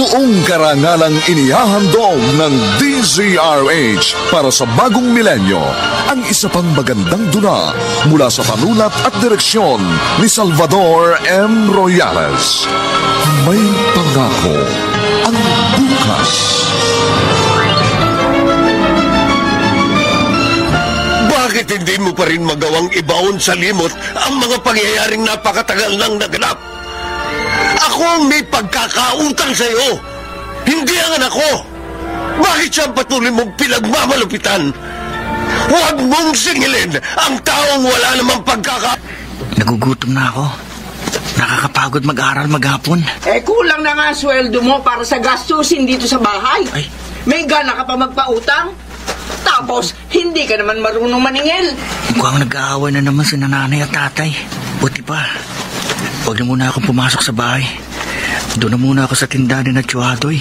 Buong karangalang inihahandog ng DZRH para sa bagong milenyo ang isa pang magandang dula mula sa panulat at direksyon ni Salvador M. Royales. May pangako ang bukas. Bakit hindi mo pa rin magawang ibaon sa limot ang mga pangyayaring napakatagal nang naganap? Ako ang may pagkakautang sa iyo, hindi ang anak ko. Bakit siya patuloy mong pinagmamalupitan? Huwag mong singilin ang taong wala namang Nagugutom na ako. Nakakapagod mag-aral maghapon. Kulang na nga sweldo mo para sa gastusin dito sa bahay. Ay. May gana ka pa magpautang. Tapos, hindi ka naman marunong maningil. Mukhang nag-aaway na naman si nanay at tatay. Buti pa. Huwag na muna akong pumasok sa bahay. Doon na muna ako sa tindahan na Chuadoy.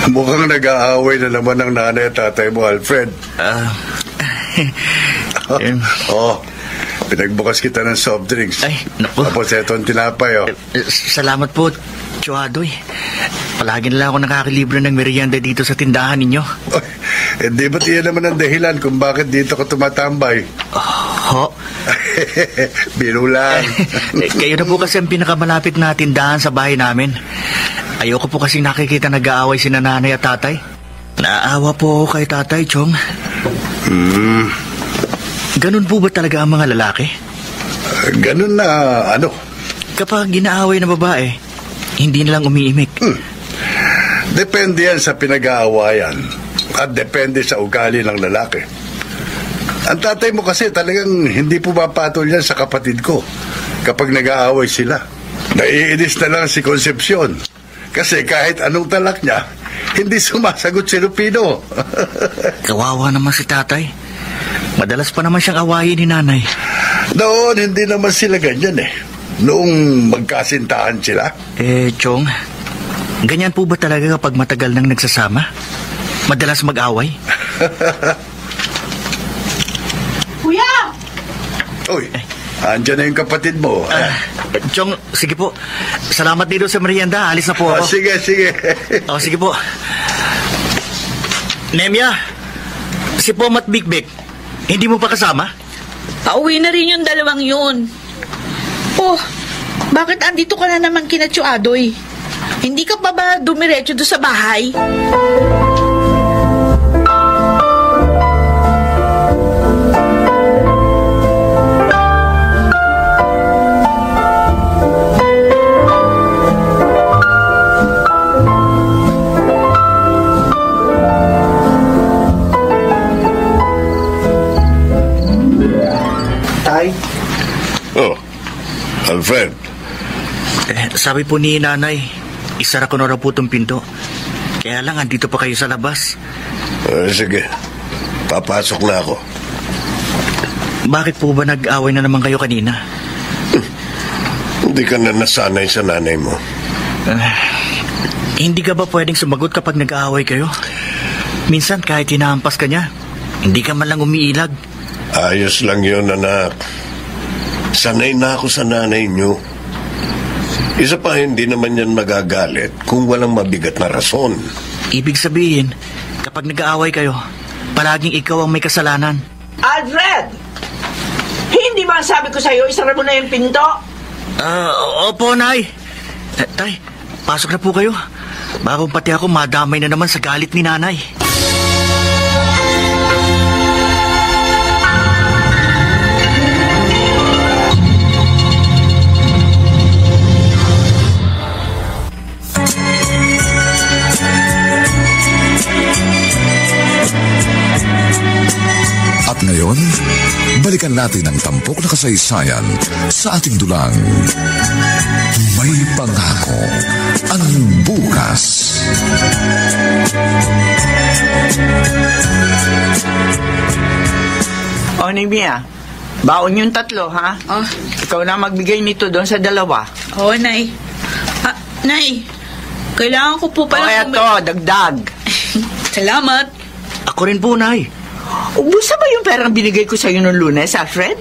Mukhang nag-aaway na naman ang nanay at tatay mo, Alfred. Pinagbukas kita ng soft drinks. Ay, naku. Tapos eto ang tinapay, Salamat po, Chuadoy. Palagi na lang ako nakakalibre ng merienda dito sa tindahan ninyo. Hindi ba't iyan naman ang dahilan kung bakit dito ka tumatambay? Biro lang. Kayo na po kasi ang pinakamalapit na tindahan sa bahay namin. Ayoko po kasi nakikita nag-aaway si nanay at tatay. Naawa po ako kay tatay, Chong. Ganun po ba talaga ang mga lalaki? Ganun na ano? Kapag ginaaway na babae, hindi na lang umiimik. Depende yan sa pinag-aawayan at depende sa ugali ng lalaki. Ang tatay mo kasi talagang hindi pumapatol yan sa kapatid ko kapag nag-aaway sila. Naiinis na lang si Concepcion. Kasi kahit anong talak niya, hindi sumasagot si Lupino. Kawawa naman si tatay. Madalas pa naman siyang awayin ni nanay. Noon, hindi naman sila ganyan Noong magkasintahan sila. Chong, ganyan po ba talaga kapag matagal nang nagsasama? Madalas mag-away? Kuya! Uy, andyan na yung kapatid mo. Chong, sige po. Salamat dito sa merienda. Alis na po ako. Sige. Sige po. Nemya, si Pom at Big Big, hindi mo pa kasama? Pauwi na rin yung dalawang yun. Bakit andito ka na naman kina Chuadoy? Hindi ka pa ba dumiretso doon sa bahay? Alfred. Sabi po ni nanay, isara ko na raw po itong pinto. Kaya lang, andito pa kayo sa labas. Sige, papasok na ako. Bakit po ba nag-away na naman kayo kanina? Hindi ka na nasanay sa nanay mo. Hindi ka ba pwedeng sumagot kapag nag-aaway kayo? Minsan kahit hinahampas ka niya, hindi ka man lang umiilag. Ayos lang yun, anak. Sanay na ako sa nanay niyo. Isa pa, hindi naman yan magagalit kung walang mabigat na rason. Ibig sabihin, kapag nag-aaway kayo, palaging ikaw ang may kasalanan. Alfred! Hindi ba sabi ko sa'yo, isara mo na yung pinto? Opo, Nay. Tay, pasok na po kayo. Bago pati ako madamay na naman sa galit ni nanay. At ngayon, balikan natin ang tampok na kasaysayan sa ating dulang May Pangako ang Bukas. O, Nimia, Baon yung 3, ha? Oh, Ikaw na magbigay nito doon sa 2. oo, Nay. Nay, kailangan ko po O pala... eto, dagdag. Salamat. Ako rin po, Nay. Ubusa ba yung perang binigay ko sa'yo noong Lunes, Alfred?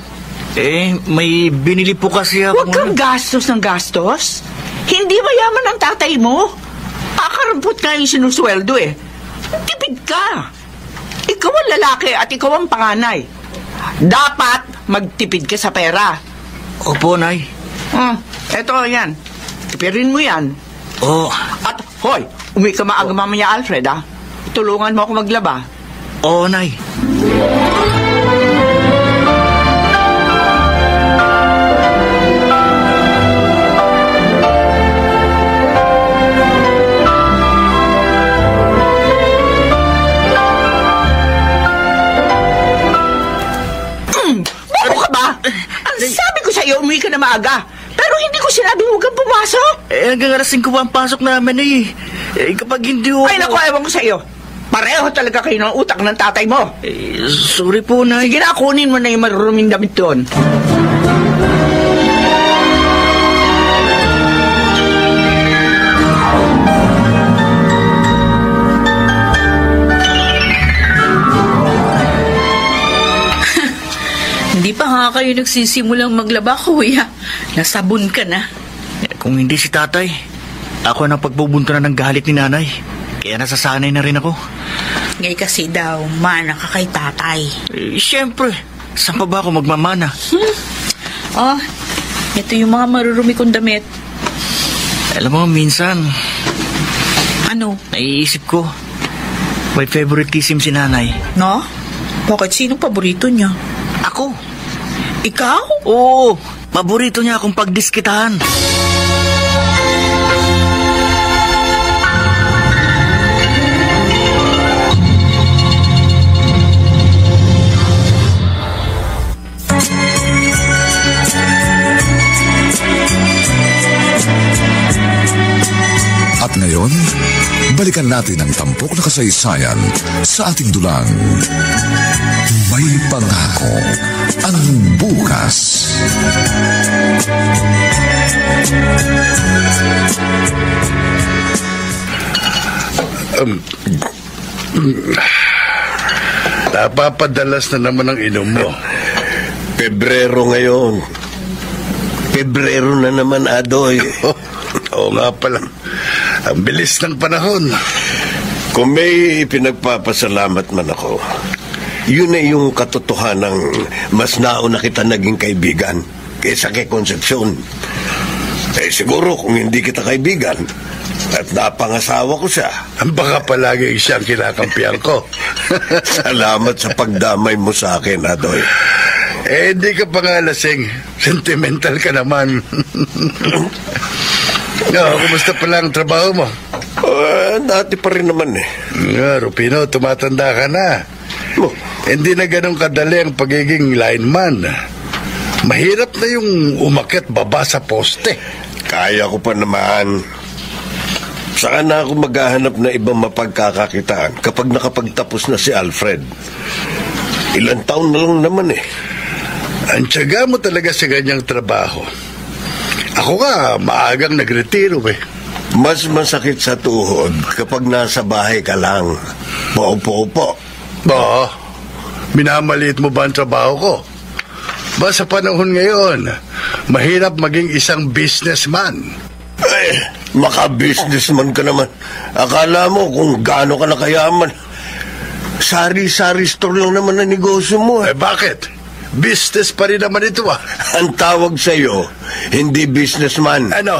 May binili po kasi ako. Huwag kang gastos ng gastos. Hindi mayaman ang tatay mo. Kakarampot nga yung sinusweldo eh. Tipid ka. Ikaw ang lalaki at ikaw ang panganay. Dapat magtipid ka sa pera. Opo, Nay. Eto, yan. Tipirin mo yan. Oh, At, hoy, uwi ka maaga mamaya, Alfred, ha? Tulungan mo ako maglaba. oo, Nay. Bobo ka ba? Ang sabi ko sa'yo, umuwi ka na maaga. Pero hindi ko sinabing huwag kang pumasok. Hanggang alas 5 pa ang pasok namin kapag hindi ho... Ay, naku, ewan ko sa'yo. Pareho talaga kayo ng utak ng tatay mo. Sorry po, Nay. Sige na, kunin mo na yung maruruming damit doon. Hindi pa nga kayo nagsisimulang maglaba, kuya. Nasabon ka na. Kung hindi si tatay, ako na pagbubunto na ng galit ni nanay. Kaya nasasanay na rin ako. Ngayon kasi daw, mana ka kay tatay. Siyempre, saan pa ba ako magmamana? Oh, ito yung mga marurumi kong damit. Alam mo, minsan, Ano? naiisip ko, may favoritism si nanay. No? Bakit? Sinong paborito niya? Ako? Ikaw? Oo, paborito niya akong pagdiskitahan. At ngayon, balikan natin ang tampok na kasaysayan sa ating dulang. May pangako ang bukas. Napapadalas na naman ang inom mo. Pebrero ngayon. Pebrero na naman, Adoy. Oo nga pala. Ang bilis ng panahon. Kung may pinagpapasalamat man ako, yun ay yung katotohanang mas nauna kita naging kaibigan kaysa kay Concepcion. Siguro kung hindi kita kaibigan at napangasawa ko siya. Baka palagi siyang kinakampihan ko. Salamat sa pagdamay mo sa akin, Adoy. Hindi ka pa nga lasing. Sentimental ka naman. Kumusta pala ang trabaho mo? Dati pa rin naman eh. Rupino, tumatanda ka na. Hindi na ganun kadali ang pagiging lineman. Mahirap na yung umakyat baba sa poste. Kaya ko pa naman. Saka na ako maghahanap na ibang mapagkakakitaan kapag nakapagtapos na si Alfred. Ilang taon na lang naman eh. Ang tiyaga mo talaga sa ganyang trabaho. Ako nga, maagang nagretiro eh. Mas masakit sa tuhod kapag nasa bahay ka lang. Paupo-upo. Oo. Minamaliit mo ba ang trabaho ko? Ba sa panahon ngayon, mahirap maging isang businessman. Maka-businessman ka naman. Akala mo kung gaano ka nakayaman. Sari-sari store lang naman ang negosyo mo. Bakit? Business pa rin naman ito ah. Ang tawag sa'yo, hindi businessman. Ano?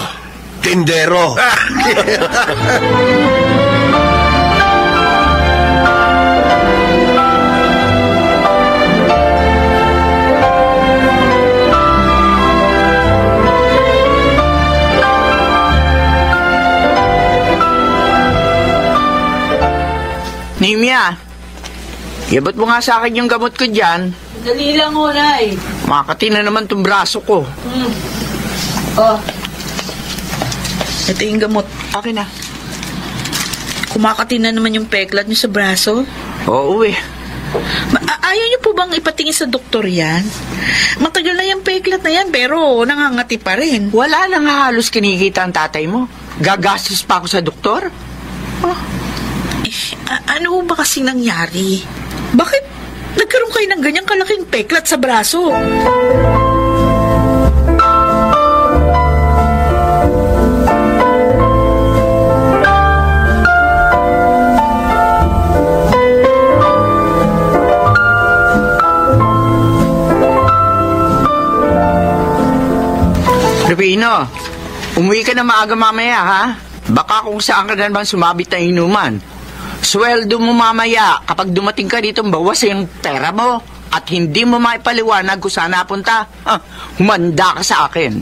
Tindero. Nimia, ibot mo nga sa akin yung gamot ko dyan. Dali lang, Nay. Makati na naman tong braso ko. Oh. Ito yung gamot. Akin na. Kumakati na naman yung peklat niyo sa braso. Oo eh. Ayaw niyo po bang ipatingin sa doktor yan? Matagal na yung peklat na yan, pero nangangati pa rin. Wala na nga halos kinikita ang tatay mo. Gagastos pa ako sa doktor? Ano ba kasing nangyari? Bakit nagkaroon kayo ng ganyang kalaking peklat sa braso? Rufino, umuwi ka na maaga mamaya, ha? Baka kung saan ka na naman sumabit na inuman. Sweldo mo mamaya kapag dumating ka dito, bawas yung pera mo at hindi mo maipaliwanag kung saan napunta. Humanda ka sa akin.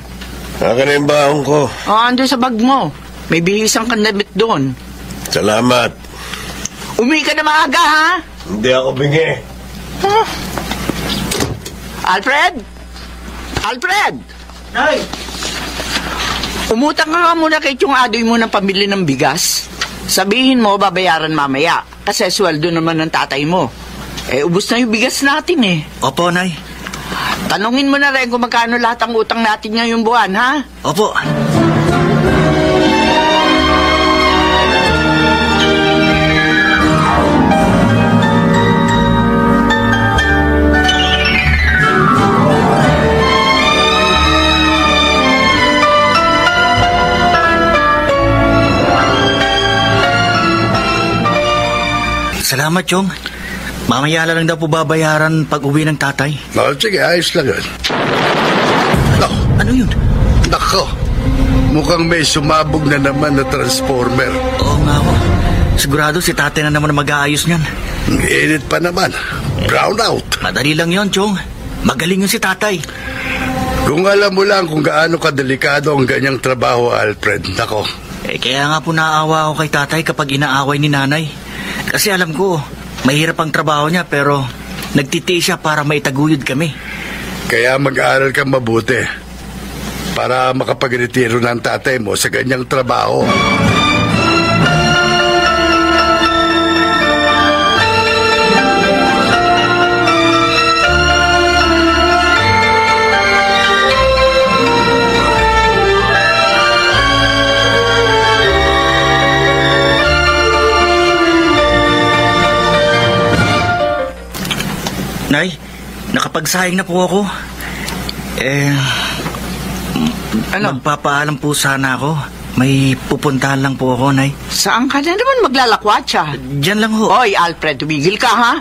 Akin na yung baon ko. Andun sa bag mo. May bihisang kandamit doon. Salamat. Umuwi ka na maaga, ha? Hindi ako bingi. Alfred? Alfred! Nay! Umutang ka nga muna kay Tiyong Adoy mo ng pamili ng bigas. Sabihin mo, babayaran mamaya. Kasi sweldo naman ng tatay mo. Ubos na yung bigas natin eh. Opo, Nay. Tanungin mo na rin kung magkano lahat ang utang natin ngayong buwan, ha? Opo. Salamat, Chong. Mamaya lang daw po babayaran pag uwi ng tatay. Sige, ayos lang yun. Ano yun? Nako, mukhang may sumabog na naman na transformer. Oo nga ho. Sigurado si tatay na naman mag-aayos niyan. Init pa naman. Brown out. Madali lang yon, Chong. Magaling yun si tatay. Kung alam mo lang kung gaano kadelikado ang ganyang trabaho, Alfred, nako. Kaya nga po naawa ako kay tatay kapag inaaway ni nanay. Kasi alam ko, mahirap ang trabaho niya pero nagtitiis siya para maitaguyod kami. Kaya mag-aaral kang mabuti para makapag-retiro ng tatay mo sa ganyang trabaho. Nay, nakapagsahing na po ako. Ano? Magpapaalam po sana ako. May pupuntahan lang po ako, Nay. Saan ka na naman maglalakwatsa? Diyan lang ho. Hoy, Alfred, tumigil ka, ha?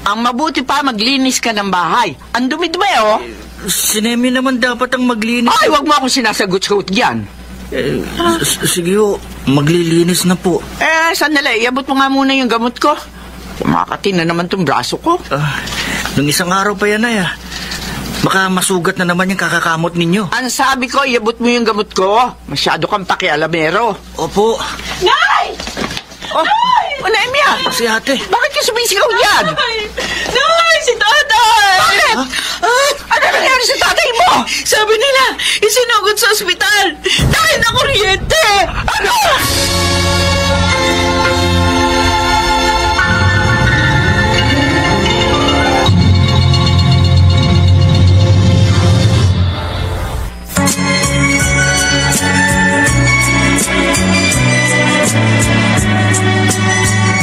Ang mabuti pa, maglinis ka ng bahay. Ang dumi-dumi, oh. Si Nemi naman dapat ang maglinis. Ay, wag mo akong sinasagot-sagot dyan. Sige ho, maglilinis na po. Sandali, iabot mo nga muna yung gamot ko. Kumakati na naman tong braso ko. Nung isang araw pa yan, Nay, baka masugat na naman yung kakakamot ninyo. Ang sabi ko, iabot mo yung gamot ko. Masyado kang pakialamero. Opo. Nay! Nemi, Si ate. bakit ka sumisigaw yan? Nay, si tatay! Bakit? Ano nangyari sa tatay mo? Sabi nila, isinugod sa ospital dahil na kuryente! Ano?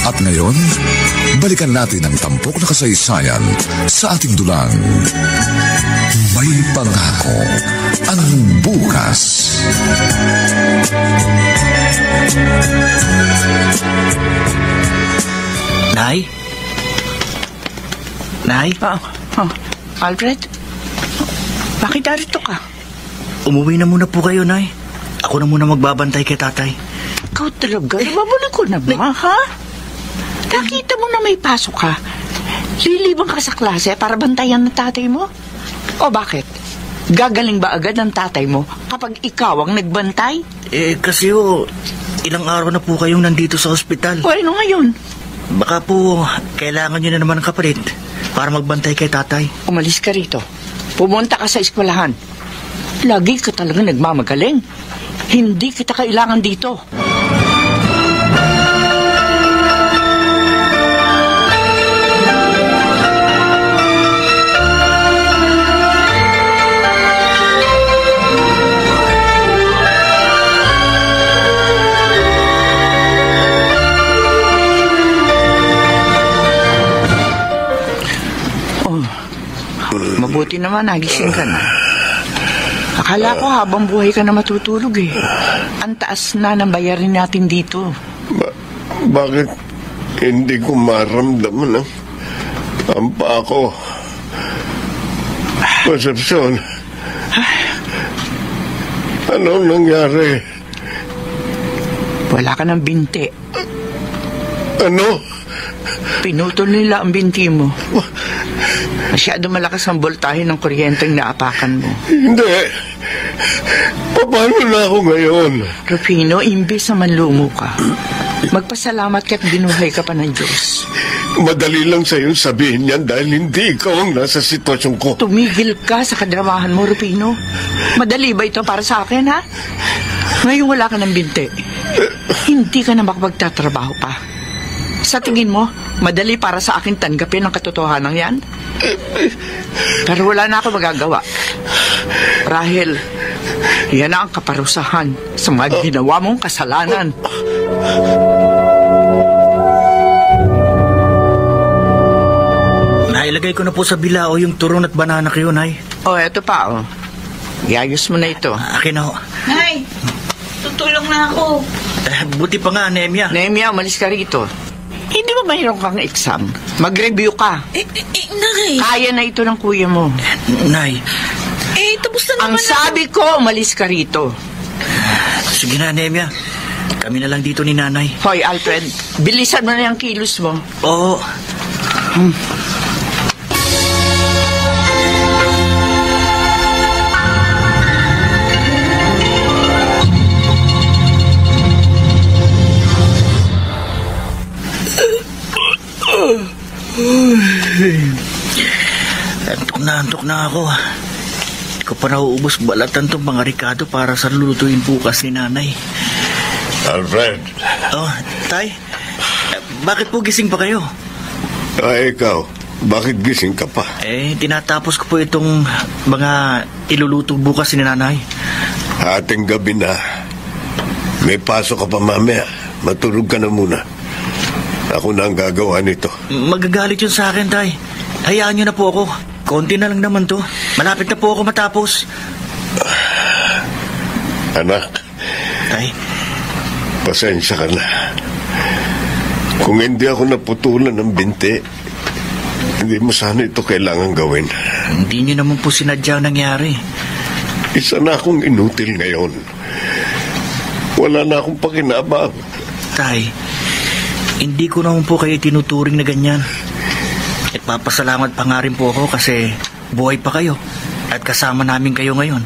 At ngayon, balikan natin ang tampok na kasaysayan sa ating dulang. May pangako ang bukas. Nay? Nay? Alfred? Bakit narito ka? Umuwi na muna po kayo, Nay. Ako na muna magbabantay kay tatay. Ikaw talaga? Babalik ko na ba, ha? Nakita mo na may pasok ka. Lilibang ka sa klase para bantayan ng tatay mo? O bakit? Gagaling ba agad ang tatay mo kapag ikaw ang nagbantay? Kasi ilang araw na po kayong nandito sa ospital. O ano ngayon? Baka po kailangan nyo na naman ng kapalit para magbantay kay tatay. Umalis ka rito. Pumunta ka sa eskwelahan. Lagi ka talaga nagmamagaling. Hindi kita kailangan dito. Buti naman, nagising ka na. Akala ko habang buhay ka na matutulog eh. Ang taas na ng bayarin natin dito. Bakit hindi ko maramdaman ang paa ko? Konsepsyon, anong nangyari? Wala ka ng binti. Ano? Pinutol nila ang binti mo. Masyado malakas ang voltahe ng kuryenteng naapakan mo. Hindi. Paano na ako ngayon? Rufino, imbes na manlumo ka, magpasalamat ka't binuhay ka pa ng Diyos. Madali lang sa'yo sabihin yan dahil hindi ikaw ang nasa sitwasyon ko. Tumigil ka sa kadramahan mo, Rufino. Madali ba ito para sa akin, ha? Ngayon wala ka ng binti. Hindi ka na makapagtatrabaho pa. Sa tingin mo, madali para sa akin tanggapin ang katotohanan yan? Pero wala na ako magagawa. Rahel, yan na ang kaparusahan sa mga ginawa mong kasalanan. Nailagay ko na po sa bilao yung turon at banana ko yun, Nay. Eto pa, iayos mo na ito. Akin na ho. Nay, tutulong na ako. Buti pa nga, Nehemia. Nehemia, umalis ka rito. Hindi ba mayroon kang exam? Mag-review ka. Nay. Kaya na ito ng kuya mo. Nay. Tapos na Ang naman sabi ko, umalis ka rito. Sige na, Nehemia. Kami na lang dito ni Nanay. Hoy, Alfred, bilisan mo na yung kilos mo. Oo. Antok na ako. Hindi ko pa nauubos balatan tong mga ricado para sa lulutuin bukas ni Nanay. Alfred. Oh, Tay, bakit po gising pa kayo? Ikaw, bakit gising ka pa? Tinatapos ko po itong mga iluluto bukas ni Nanay. Ating gabi na. May pasok ka pa mamaya. Matulog ka na muna. Ako na ang gagawa nito. Magagalit yun sa akin, Tay. Hayaan niyo na po ako. Konti na lang naman to. Malapit na po ako matapos. Anak. Tay. Pasensya ka na. Kung hindi ako naputulan ng binti, hindi mo sana ito kailangan gawin. Hindi niyo naman po sinadya ang nangyari. Isa na akong inutil ngayon. Wala na akong pakinabang. Tay, hindi ko naman po kayo tinuturing na ganyan. At papasalamat pa nga rin po ako kasi buhay pa kayo at kasama namin kayo ngayon.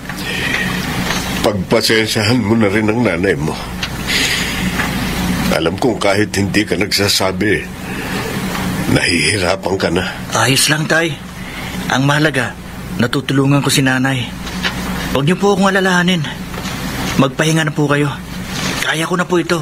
Pagpasensyahan mo na rin ang nanay mo. Alam kong kahit hindi ka nagsasabi, nahihirapan ka na. Ayos lang, Tay. Ang mahalaga, natutulungan ko si Nanay. Huwag niyo po akong alalahanin. Magpahinga na po kayo. Kaya ko na po ito.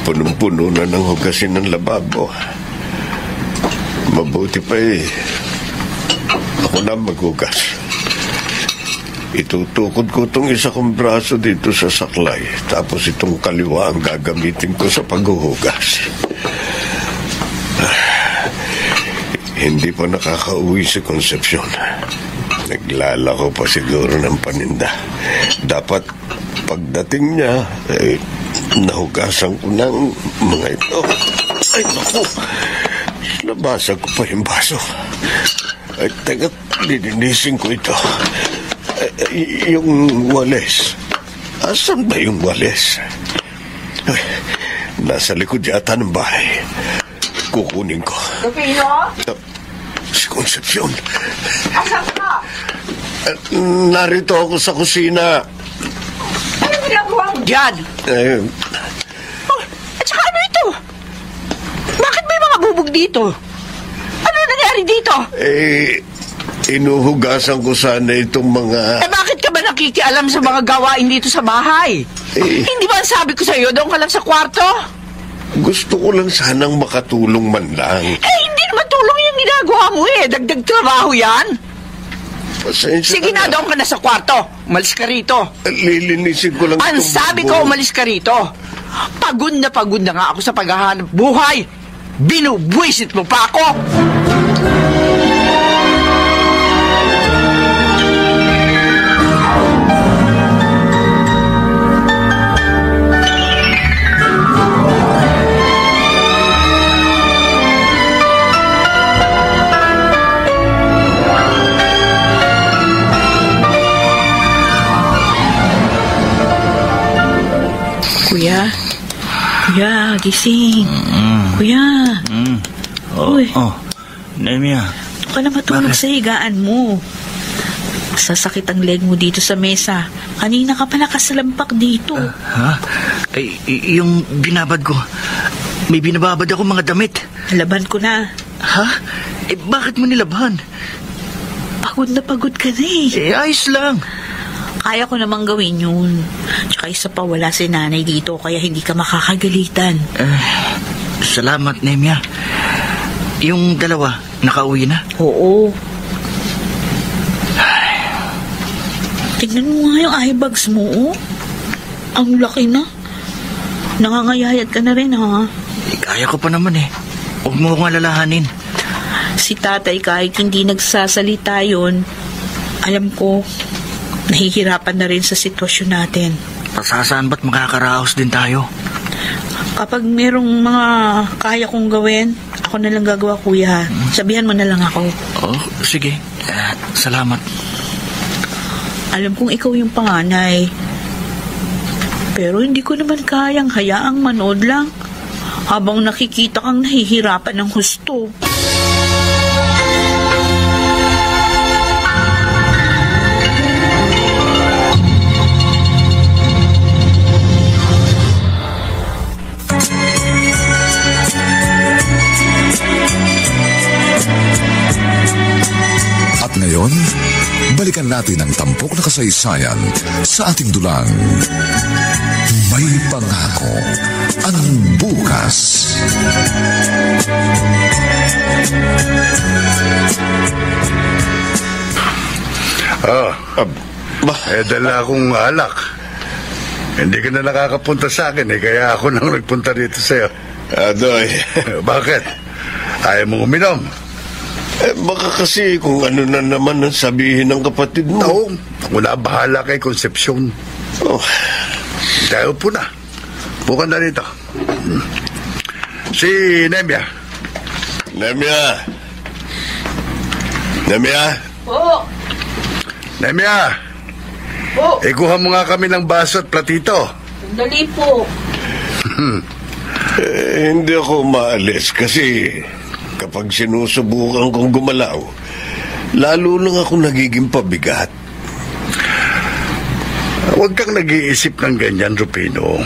Punong-puno na ng hugasin ng lababo. Mabuti pa ako na maghugas. Itutukod ko itong isa kong braso dito sa saklay. Tapos itong kaliwa ang gagamitin ko sa paghuhugas. Hindi pa nakakauwi si Concepcion. Naglalako pa siguro ng paninda. Dapat pagdating niya, nahugasan ko ng mga ito. Ay, naku. Nabasag ko pa yung baso. Ay, teka, lilinisin ko ito. Yung walis. Asan ba yung walis? Ay, nasa likod yata ng bahay. Kukunin ko. Rufino? Si Concepcion. Asan ka? Narito ako sa kusina. Ano ginagawa mo dyan? At saka ano ito? Bakit may mga bubog dito? Ano nangyari dito? Inuhugasan ko sana itong mga... Bakit ka ba nakikialam sa mga gawain dito sa bahay. Hindi ba ang sabi ko sa'yo, doon ka lang sa kwarto? Gusto ko lang sanang makatulong man lang. Hindi naman tulong yung ginagawa mo Dagdag trabaho yan. Pasensya Sige na, doon ka na sa kwarto. Umalis ka rito. Lilinisin ko lang Ang itong sabi bubong. ko, umalis ka rito. Pagod na nga ako sa paghahanap buhay. Binubwisit mo pa ako. Kuya, gising. Kuya. Uy. Nemia. Huwag ka na matulog sa higaan mo. Sasakit ang leg mo dito sa mesa. Kanina ka pa nakasalampak dito. Ha? Yung binabad ko. May binababad ako mga damit. Laban ko na. Ha? Bakit mo nilaban? Pagod na pagod ka na ayos lang. Kaya ko namang gawin yun. Tsaka isa pa, wala si nanay dito, kaya hindi ka makakagalitan. Salamat, Nemia. Yung dalawa, nakauwi na? Oo. Tignan mo nga yung eye bags mo, Ang laki na. Nangangayayat ka na rin, ha? Kaya ko pa naman Huwag mo akong alalahanin. Si tatay, kahit hindi nagsasalita yun, alam ko, nahihirapan na rin sa sitwasyon natin. Pasasaan ba't makakaraos din tayo? Kapag merong mga kaya kong gawin, ako na lang gagawa, kuya. Sabihan mo na lang ako. Sige. Salamat. Alam kong ikaw yung panganay. Pero hindi ko naman kayang hayaang manood lang habang nakikita kang nahihirapan ng husto. At ngayon, balikan natin ang tampok na kasaysayan sa ating dulang. May pangako ang bukas. Dala akong alak. Hindi ka na nakakapunta sa akin kaya ako nang nagpunta dito sa'yo. Adoy. Bakit? Ayaw mong uminom? Baka kasi kung ano na naman ang sabihin ng kapatid mo. Oo, ako na bahala kay Concepcion. Tayo po na. Bukan na rito. Si Nemia. Nemia! Po! Nemia! Po! Ikuha mo nga kami ng baso at platito. Sandali po. Hindi ako maalis kasi kapag sinusubukan kong gumalaw, lalo lang ako nagiging pabigat. Huwag kang nag-iisip ng ganyan, Rupino.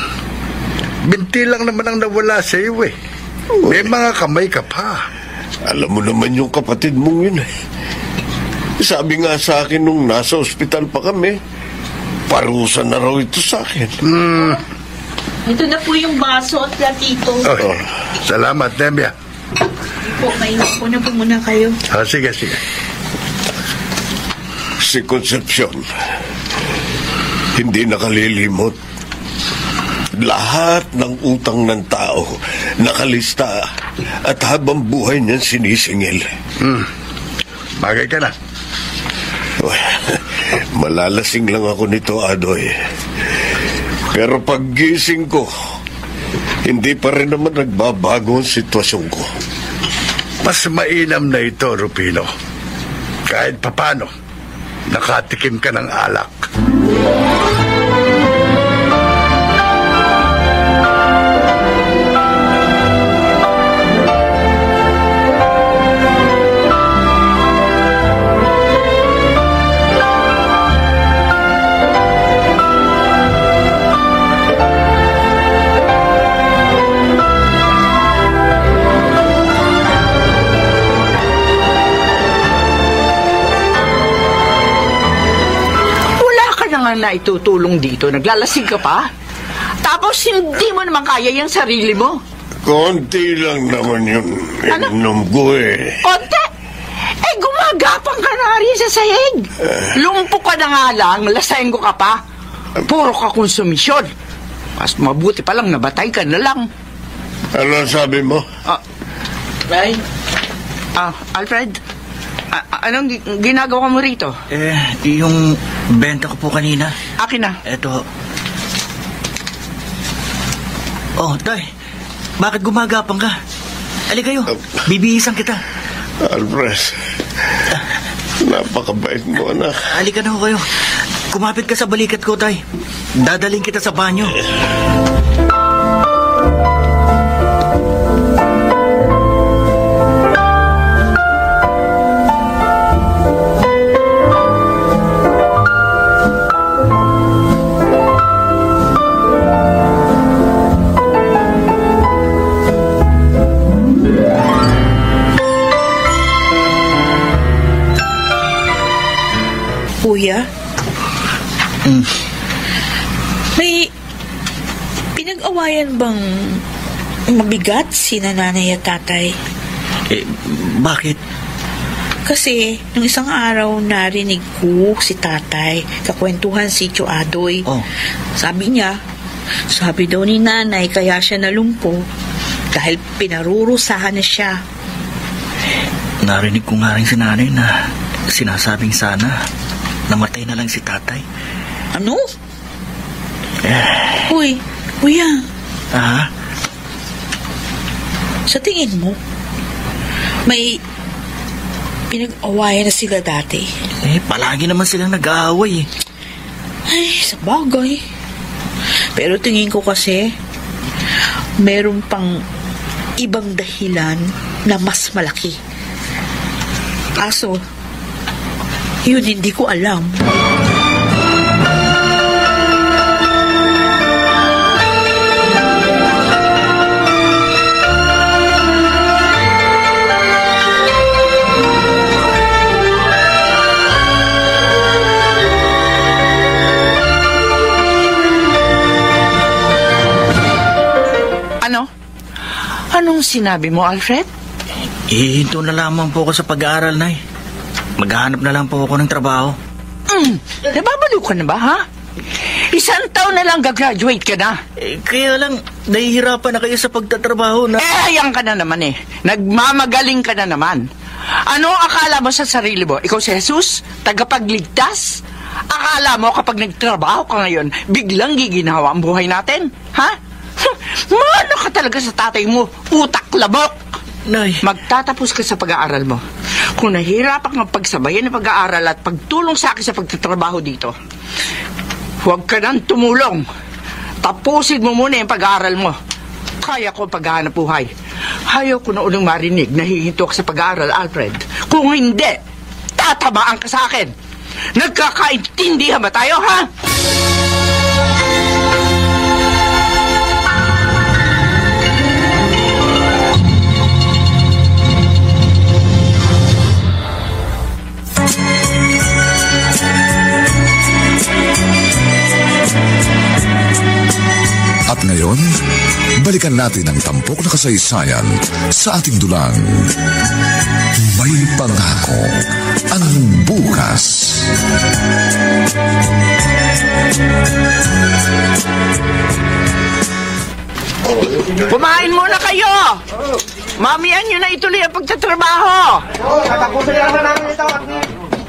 Binti lang naman ang nawala sa iyo May mga kamay ka pa. Alam mo naman yung kapatid mong yun Sabi nga sa akin nung nasa ospital pa kami, parusa na raw ito sa akin. Ito na po yung baso at platito. Salamat, Nemia. Po, maiwan ko na po muna kayo. Sige. Si Concepcion, hindi nakalilimot. Lahat ng utang ng tao nakalista at habang buhay niyan sinisingil. Bagay ka na. Malalasing lang ako nito, Adoy. Pero paggising ko, hindi pa rin naman nagbabago ang sitwasyon ko. Mas mainam na ito, Rupino. Kahit papano, nakatikim ka ng alak. namang naitutulong dito. Naglalasing ka pa? Tapos hindi mo naman kaya yung sarili mo. Konti lang naman yung inom ko eh. Konti? Gumagapang ka na rin sa sahig. Lumpo ka na nga lang, lasenggo ka pa. Puro ka konsumisyon. Mas mabuti pa lang nabatay ka na lang. Ano sabi mo? Ray? Alfred? Anong ginagawa mo rito? Yung benta ko po kanina. Akin na. Eto. Oh, Tay. Bakit gumagapang ka? Ali kayo. Bibihisan kita. Alfred, napakabait mo, anak. Halika na ho kayo. Kumapit ka sa balikat ko, Tay. Dadaling kita sa banyo. Kuya? May pinag-awayan bang mabigat si nanay at tatay? Bakit? Kasi nung isang araw narinig ko si tatay kakwentuhan si Tio Adoy. Sabi daw ni nanay kaya siya nalumpo dahil pinarurusahan na siya. Narinig ko nga rin si nanay na sinasabing sana namatay na lang si tatay. Ano? Uy, kuya. Sa tingin mo, may pinag-awayan na sila dati? Palagi naman silang nag-aaway. Ay, sa bagay. Pero tingin ko kasi, meron pang ibang dahilan na mas malaki. Kaso, yun hindi ko alam. Ano? Anong sinabi mo, Alfred? Hinto na lamang po ako sa pag-aaral, Nay. Maghahanap na lang po ako ng trabaho. Nababaliw ka na ba, ha? 1 taon na lang gagraduate ka na. Kaya lang, nahihirapan na kayo sa pagtatrabaho na... Ayan ka na naman eh. Nagmamagaling ka na naman. Ano akala mo sa sarili mo? Ikaw si Jesus? Tagapagligtas? Akala mo kapag nagtrabaho ka ngayon, biglang giginawa ang buhay natin? Ha? Mano ka talaga sa tatay mo? Utak labok! Nay. Magtatapos ka sa pag-aaral mo. Kung nahihirapan kang pagsabayan ng pag-aaral at pagtulong sa akin sa pagtatrabaho dito, huwag ka nang tumulong. Tapusin mo muna yung pag-aaral mo. Kaya ko paghahanap buhay. Ayaw ko na unang marinig na hihinto ka sa pag-aaral, Alfred. Kung hindi, tatamaan ka sa akin. Nagkakaintindihan ba tayo, ha? At ngayon, balikan natin ang tampok na kasaysayan sa ating dulang. May pangako ang bukas. Kumain muna kayo! Mamihan nyo na ituloy ang pagtatrabaho!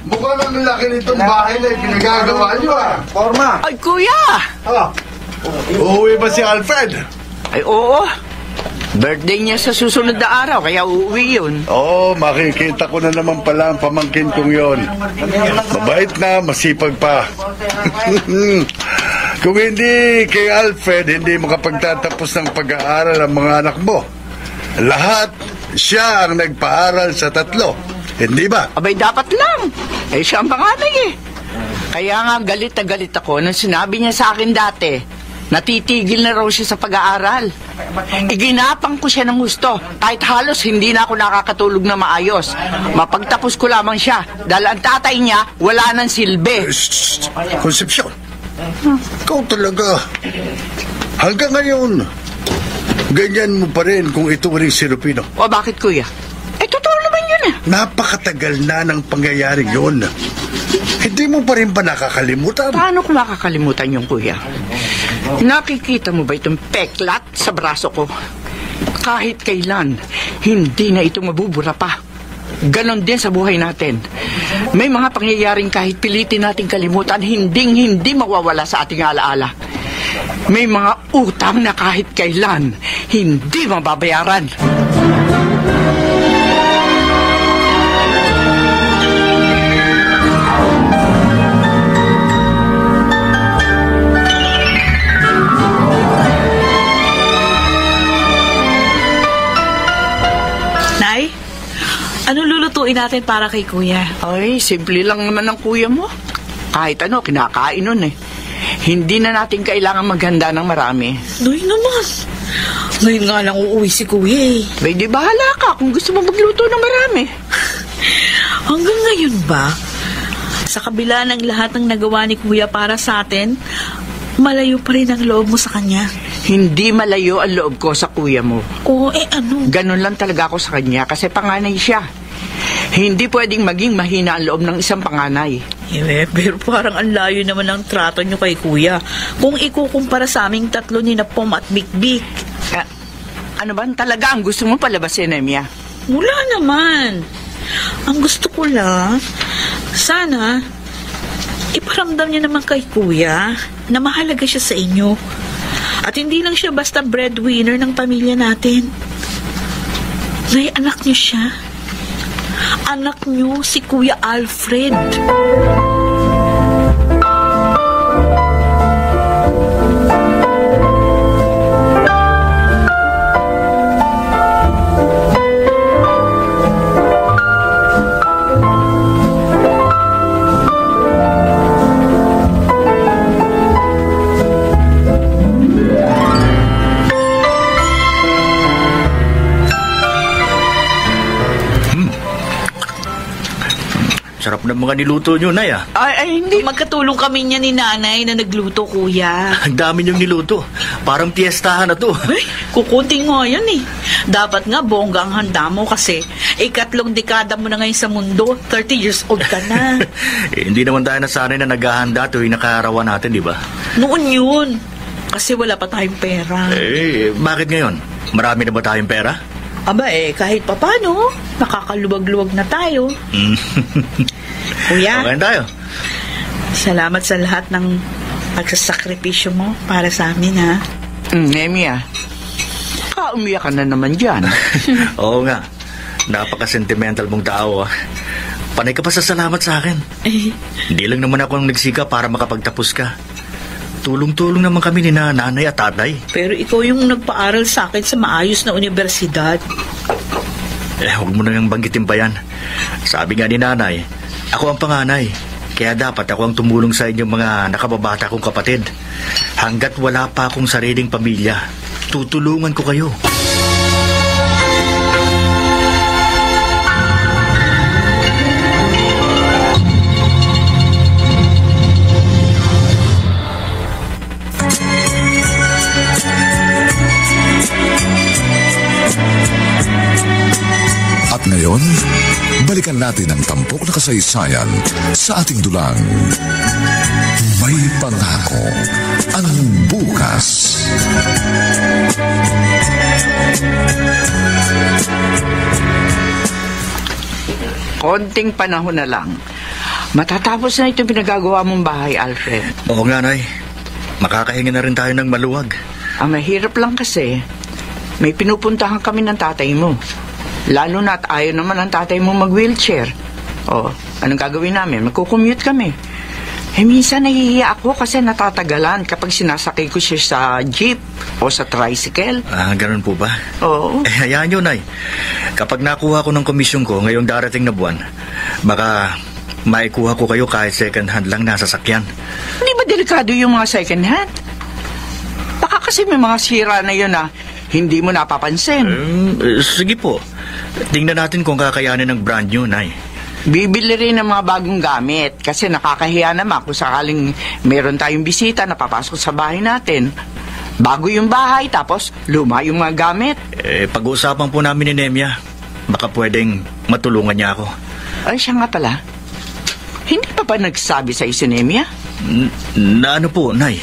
Mukhang ang laki nitong bahay na pinagagawa nyo, Forma. Ay, kuya! Uuwi ba si Alfred? Ay, oo. Birthday niya sa susunod na araw, kaya uuwi yun. Oo, makikita ko na naman pala ang pamangkin kong yon. Mabait na, masipag pa. Kung hindi kay Alfred, hindi makapagtatapos ng pag-aaral ang mga anak mo. Lahat, siya ang nagpaaral sa 3. Hindi ba? Abay, dapat lang. Siya ang panganay eh. Kaya nga galit na galit ako nung sinabi niya sa akin dati, natitigil na raw siya sa pag-aaral. Iginapang ko siya ng gusto, kahit halos hindi na ako nakakatulog na maayos. Mapagtapos ko lamang siya, dahil ang tatay niya wala nang silbi. Concepcion, Ikaw talaga. Hanggang ngayon, ganyan mo pa rin kung ituring si Rufino. O bakit, kuya? Totoo naman yun ah. Napakatagal na ng pangyayaring yun. Hindi mo pa rin ba nakakalimutan? Paano ko makakalimutan yung kuya? Nakikita mo ba itong peklat sa braso ko? Kahit kailan, hindi na ito mabubura pa. Ganon din sa buhay natin. May mga pangyayaring kahit pilitin natin kalimutan, hindi mawawala sa ating alaala. May mga utang na kahit kailan, hindi mababayaran. Nay, anong lulutuin natin para kay kuya? Ay, simple lang naman ang kuya mo. Kahit ano, kinakain nun eh. Hindi na natin kailangan maghanda ng marami. Noy naman. Ngayon nga lang uuwi si kuya eh. Bay, di bahala ka kung gusto mo magluto ng marami. Hanggang ngayon ba? Sa kabila ng lahat ng nagawa ni kuya para sa atin, malayo pa rin ang loob mo sa kanya. Hindi malayo ang loob ko sa kuya mo. Oo, ano? Ganon lang talaga ako sa kanya kasi panganay siya. Hindi pwedeng maging mahina ang loob ng isang panganay. Pero parang ang layo naman ng trato nyo kay kuya. Kung ikukumpara sa aming tatlo ni Napom at Bik-Bik. Ano ba talaga ang gusto mo palabasin, Emia? Wala naman. Ang gusto ko lang, sana iparamdam niya naman kay kuya na mahalaga siya sa inyo. At hindi lang siya basta breadwinner ng pamilya natin. May anak niyo siya. Anak niyo si Kuya Alfred. Sarap ng mga niluto nyo, Nay, ah. Ay, hindi. Magkatulong kami niya ni nanay na nagluto, kuya. Ang dami nyong niluto. Parang piyestahan na to. Ay, kukunting nga yan eh. Dapat nga bongga ang handa mo kasi 3 dekada mo na ngayon sa mundo. 30 years old ka na. Hindi naman tayo nasanay na naghahanda tuwing nakaharawan natin, di ba? Noon yun. Kasi wala pa tayong pera. Bakit ngayon? Marami na ba tayong pera? Aba kahit papano, nakakaluwag-luwag na tayo. Kuya, Okay tayo. salamat sa lahat ng pagsasakripisyo mo para sa amin, ha? Emia, umiyak ka na naman dyan. Oo nga. Napaka-sentimental mong tao, ah. Panay ka pa sa salamat sa akin. Hindi lang naman ako nagsikap para makapagtapos ka. Tulong-tulong naman kami ni nanay at tatay. Pero ikaw yung nagpaaral sa akin sa maayos na universidad. Huwag mo nang banggitin pa yan. Sabi nga ni nanay, ako ang panganay. Kaya dapat ako ang tumulong sa inyong mga nakababata kong kapatid. Hanggat wala pa akong sariling pamilya, tutulungan ko kayo. At ngayon, balikan natin ang tampok na kasaysayan sa ating dulang. May pangako ang bukas. Konting panahon na lang. Matatapos na itong pinagagawa mong bahay, Alfred. Oo nga, Nay. Makakahinga na rin tayo ng maluwag. Ang mahirap lang kasi, may pinupuntahan kami ng tatay mo. Lalo na at ayaw naman ang tatay mo mag-wheelchair. O, anong gagawin namin? Magkukommute kami. Minsan nahihiya ako kasi natatagalan kapag sinasakay ko siya sa jeep o sa tricycle. Ganun po ba? Oo. Hayaan nyo, Nay. Kapag nakuha ko ng komisyon ko ngayong darating na buwan, baka maikuha ko kayo kahit second hand lang na sasakyan. Hindi ba delikado yung mga second hand? Baka kasi may mga sira na yun na hindi mo napapansin. Sige po. Tingnan natin kung kakayanin ng brand new, Nay. Bibili rin ng mga bagong gamit kasi nakakahiya naman kung sakaling meron tayong bisita na papasok sa bahay natin. Bago yung bahay, tapos luma yung mga gamit. Pag-uusapan po namin ni Nemya. Baka pwedeng matulungan niya ako. Ay, siya nga pala. Hindi pa ba nagsabi sa si Nemya? Na ano po, Nay?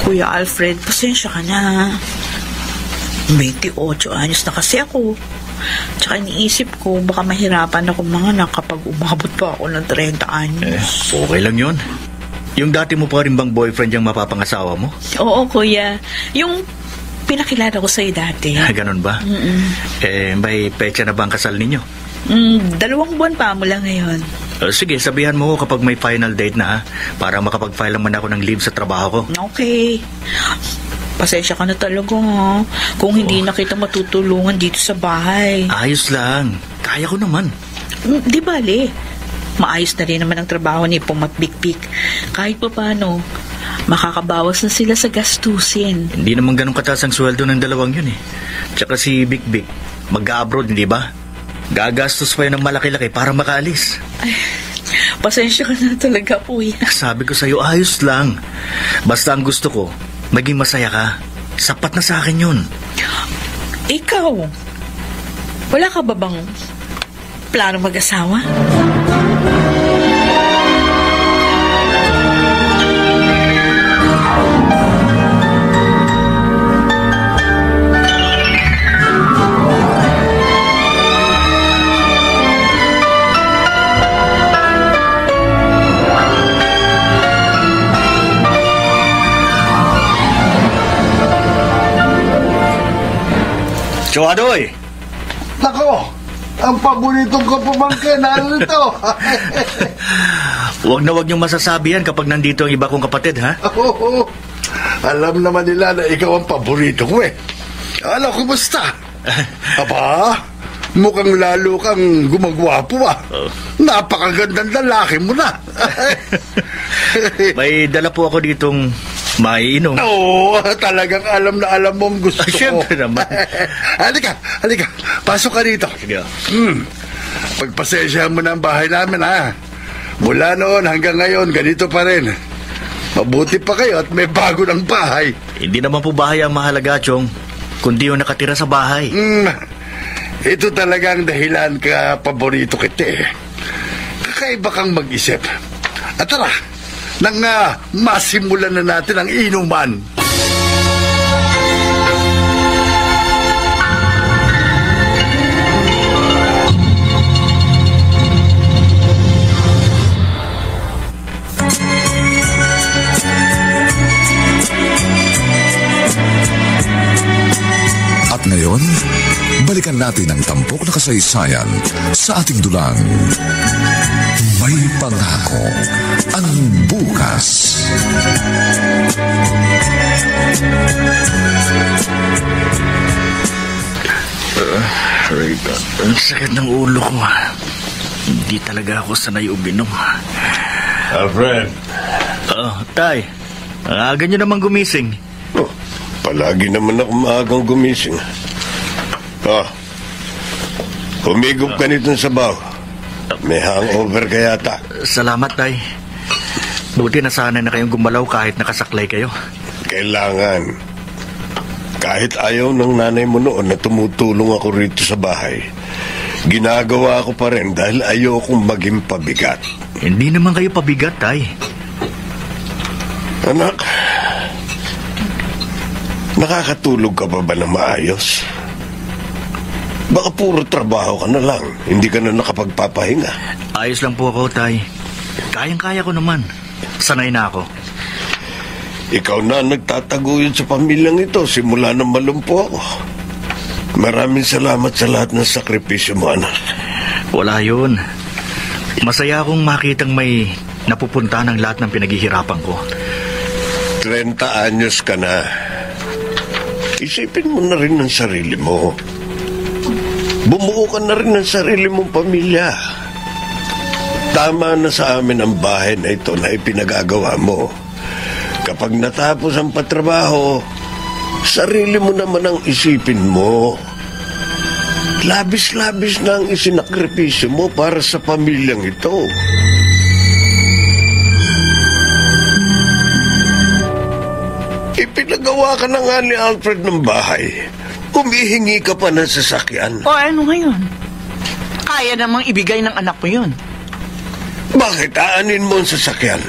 Kuya Alfred, pasensya ka na. 28 anyos na kasi ako. Tsaka iniisip ko, baka mahirapan ako manganak kapag umabot pa ako ng 30 anyos. Okay lang yun. Yung dati mo pa rin bang boyfriend yung mapapangasawa mo? Oo, kuya. Yung pinakilala ko sa'yo dati. Ganon ba? May pecha na ba ang kasal ninyo? 2 buwan pa mula ngayon. Sige, sabihan mo ko kapag may final date na, para makapag-file naman ako ng leave sa trabaho ko. Okay. Pasensya ka na talaga, ha? Kung hindi na kita matutulungan dito sa bahay. Ayos lang. Kaya ko naman. Di bale. Maayos na rin naman ang trabaho ni Pum at Big-Big. Kahit pa paano, makakabawas na sila sa gastusin. Hindi naman ganun kataas ang sweldo ng dalawang yun eh. Tsaka si Big-Big, mag-abroad, hindi ba? Gagastos pa yun ng malaki-laki para makaalis. Ay, pasensya ka na talaga, kuya. Sabi ko sa'yo, ayos lang. Basta ang gusto ko, maging masaya ka. Sapat na sa akin yun. Ikaw, wala ka ba bang plano mag-asawa? Adoy! Nako! Ang paboritong ko pamangkin, narito! Huwag na huwag niyong masasabi yan kapag nandito ang iba kong kapatid, ha? Oo. Alam naman nila na ikaw ang paborito ko eh. Ano, kumusta? Aba, mukhang lalo kang gumagwapo ah. Napakagandang lalaki mo na. May dala po ako ditong maiinom. Oo, talagang alam na alam mo ang gusto ko. Siyempre naman. Halika. Pasok ka dito. Sige. Pagpasensyahan mo na ang bahay namin, ha? Mula noon hanggang ngayon, ganito pa rin. Mabuti pa kayo at may bago ng bahay. Hindi naman po bahay ang mahalaga, Chong, kundi yung nakatira sa bahay. Ito talagang dahilan ka paborito kita eh. Kakaiba kang mag-isip. At tara, nang masimulan na natin ang inuman. At ngayon, balikan natin ang tampok na kasaysayan sa ating dulang. May pangako ang bukas. Ang sakit ng ulo ko. Hindi talaga ako sanay uminom. Alfred. Tay, ang aga nyo naman gumising. Palagi naman ako maagang gumising. Humigop ka nitong sabaw. May hangover ka yata. Salamat, Tay. Buti nasanay na kayong gumalaw kahit nakasaklay kayo. Kailangan. Kahit ayaw ng nanay mo noon na tumutulong ako rito sa bahay, ginagawa ko pa rin dahil ayaw kong maging pabigat. Hindi naman kayo pabigat, Tay. Anak, nakakatulog ka pa ba na maayos? Baka puro trabaho ka na lang. Hindi ka na nakapagpapahinga. Ayos lang po ako, Tay. Kayang-kaya ko naman. Sanay na ako. Ikaw na nagtataguyod sa pamilyang ito simula nang malumpo ako. Maraming salamat sa lahat ng sakripisyo mo, anak. Wala yun. Masaya akong makitang may napupunta ng lahat ng pinaghihirapan ko. 30 anyos ka na. Isipin mo na rin ang sarili mo. Bumuo ka na rin ng sarili mong pamilya. Tama na sa amin ang bahay na ito na ipinagagawa mo. Kapag natapos ang patrabaho, sarili mo naman ang isipin mo. Labis-labis na ang isinakripisyo mo para sa pamilyang ito. Ipinagawa ka na nga ni Alfred ng bahay. Humihingi ka pa ng sasakyan. O ano ngayon? Kaya namang ibigay ng anak mo yun. Bakit aanin mo ang sasakyan?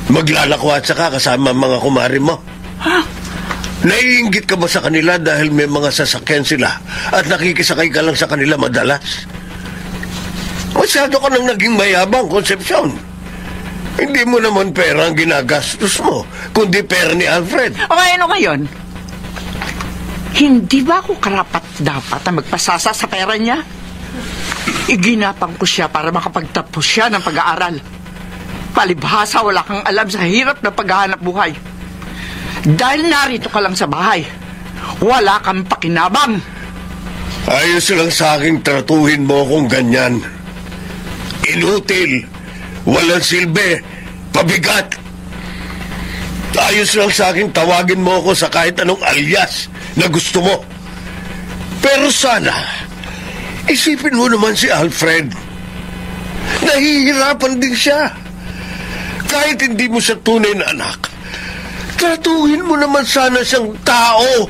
Maglalakwatsa ka kasama mga kumari mo? Ha? Naiinggit ka ba sa kanila dahil may mga sasakyan sila at nakikisakay ka lang sa kanila madalas? Masyado ka nang naging mayabang, Concepcion. Hindi mo naman pera ang ginagastos mo, kundi pera ni Alfred. O ano ngayon? Hindi ba ako karapat-dapat na magpasasa sa pera niya? Iginapang ko siya para makapagtapos siya ng pag-aaral. Palibhasa, wala kang alam sa hirap na paghahanap buhay. Dahil narito ka lang sa bahay, wala kang pakinabang. Ayos lang sa aking tratuhin mo kung ganyan. Inutil, walang silbi, pabigat. Ayos lang sa akin tawagin mo ako sa kahit anong alias na gusto mo. Pero sana, isipin mo naman si Alfred. Nahihirapan din siya. Kahit hindi mo siya tunay na anak, tratuhin mo naman sana siyang tao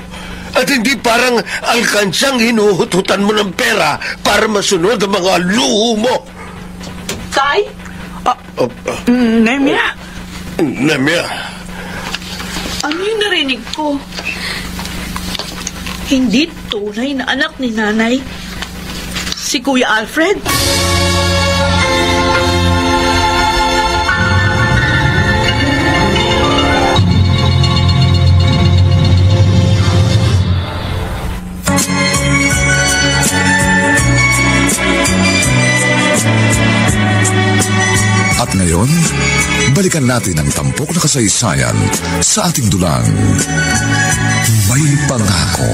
at hindi parang alkansyang hinuhututan mo ng pera para masunod ang mga luho mo. Tay? Nemia? Nemia? Ano yung narinig ko? Hindi tunay na anak ni nanay si Kuya Alfred? At ngayon, balikan natin ang tampok na kasaysayan sa ating dulang. May pangako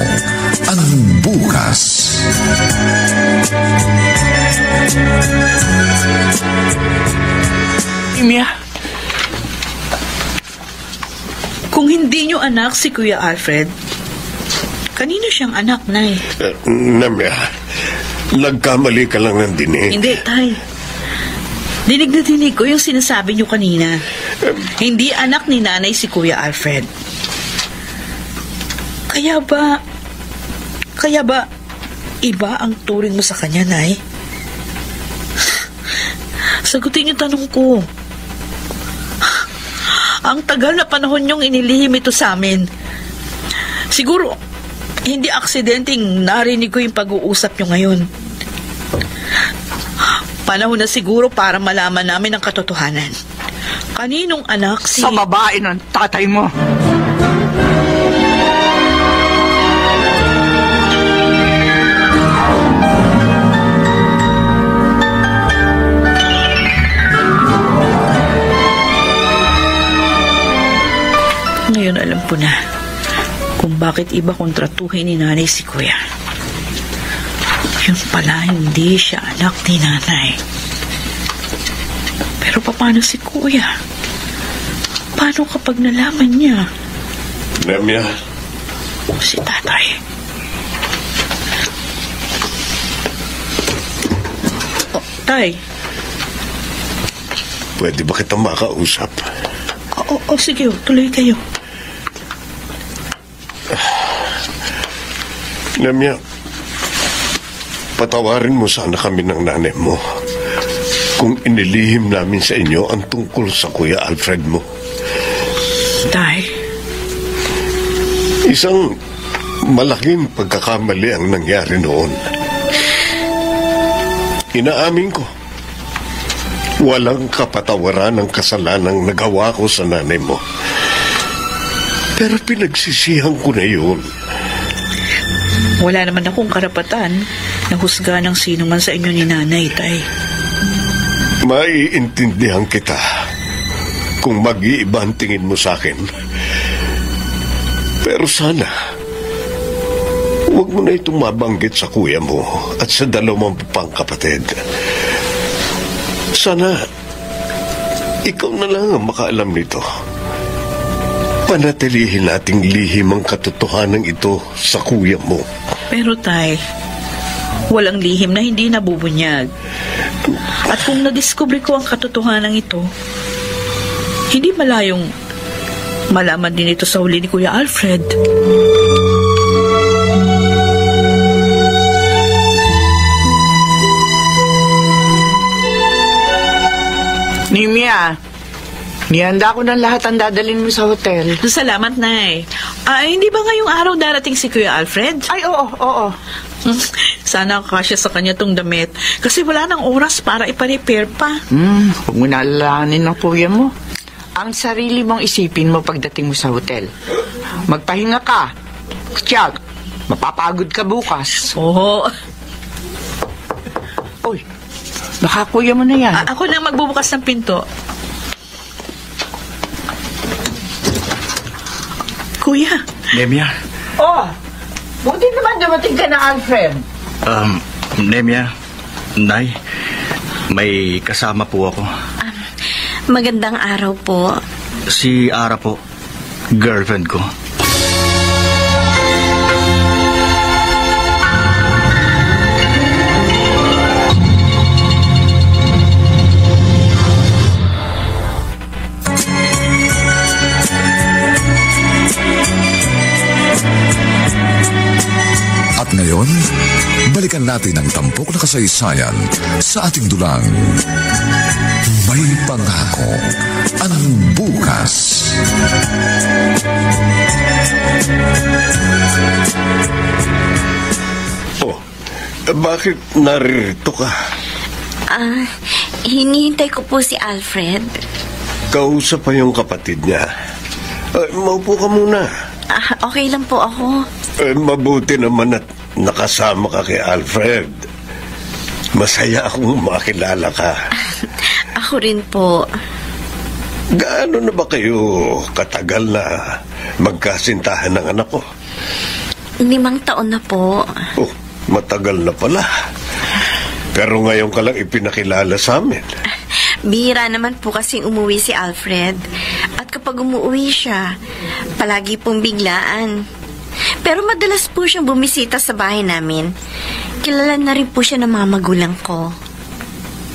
ang bukas. Nemia? Kung hindi niyo anak si Kuya Alfred, kanino siyang anak, Nay? Nemia, nagkamali ka lang ng dinig. Hindi, Tay. Dinig na dinig ko yung sinasabi niyo kanina. Hindi anak ni nanay si Kuya Alfred. Kaya ba, iba ang turing mo sa kanya, Nay? Sagutin niyo tanong ko. Ang tagal na panahon niyong inilihim ito sa amin. Siguro, hindi aksidenteng narinig ko yung pag-uusap niyo ngayon. Panahon na siguro para malaman namin ang katotohanan. Kaninong anak si... Sa babae ng tatay mo. Ngayon alam ko na kung bakit iba kong tratuhin ni nanay si Kuya. Yun pala, hindi siya anak ni nanay. Pero paano si Kuya? Paano kapag nalaman niya? Nemia? Si tatay. Oh, Tay. Pwede ba kitang makausap? Sige, tuloy kayo. Nemia, patawarin mo sana kami ng nanay mo kung inilihim namin sa inyo ang tungkol sa Kuya Alfred mo. Tay? Isang malaking pagkakamali ang nangyari noon. Inaamin ko, walang kapatawaran ang kasalanang nagawa ko sa nanay mo. Pero pinagsisihan ko na yun. Wala naman akong karapatan na husga ng sino man sa inyo ni nanay, Tay. Maiintindihan kita kung mag-iiba ang tingin mo sa akin. Pero sana, huwag mo na itong mabanggit sa kuya mo at sa dalawang pang kapatid. Sana ikaw na lang ang makaalam nito. Panatilihin nating lihim ang katotohanan ito sa kuya mo. Pero tay, walang lihim na hindi nabubunyag. At kung nadiskubre ko ang katotohanan ito, hindi malayong malaman din ito sa huli ni Kuya Alfred. Nimia, nihanda ko ng lahat ang dadalhin mo sa hotel. Salamat, Nay. Hindi ba ngayong araw darating si Kuya Alfred? Ay, oo. Sana kasya sa kanya tong damit. Kasi wala nang oras para ipa-repair pa. Huwag mo na alalahanin ng kuya mo. Ang sarili mong isipin mo pagdating mo sa hotel. Magpahinga ka. Tiyak, mapapagod ka bukas. Oo. Uy, baka kuya mo na yan. Ako na magbubukas ng pinto. Kuya. Nemia. Buti naman dumating ka na, Alfred. Nemia, Nay, may kasama po ako. Magandang araw po. Si Ara po, girlfriend ko. At ngayon, balikan natin ang tampok na kasaysayan sa ating dulang May Pangako ang Bukas. Oh, bakit naririto ka? Hinihintay ko po si Alfred. Kausap pa yung kapatid niya. Maupo ka muna. Okay lang po ako. Mabuti naman at nakasama ka kay Alfred. Masaya akong makilala ka. Ako rin po. Gaano na ba kayo katagal na magkasintahan ng anak ko? 5 taon na po. Oh, matagal na pala. Pero ngayon ka lang ipinakilala sa amin. Bihira naman po kasing umuwi si Alfred. At kapag umuwi siya, palagi pong biglaan. Pero madalas po siyang bumisita sa bahay namin. Kilala na rin po siya ng mga magulang ko.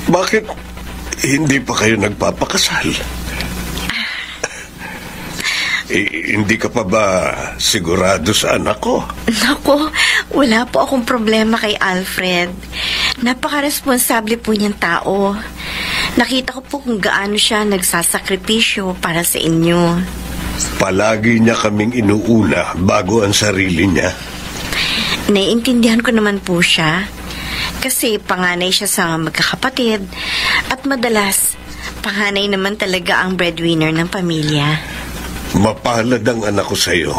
Bakit hindi pa kayo nagpapakasal? Hindi ka pa ba sigurado sa anak ko? Naku, wala po akong problema kay Alfred. Napaka-responsable po niyang tao. Nakita ko po kung gaano siya nagsasakripisyo para sa inyo. Palagi niya kaming inuuna bago ang sarili niya. Naiintindihan ko naman po siya. Kasi panganay siya sa magkakapatid. At madalas, panganay naman talaga ang breadwinner ng pamilya. Mapalad ang anak ko sa'yo.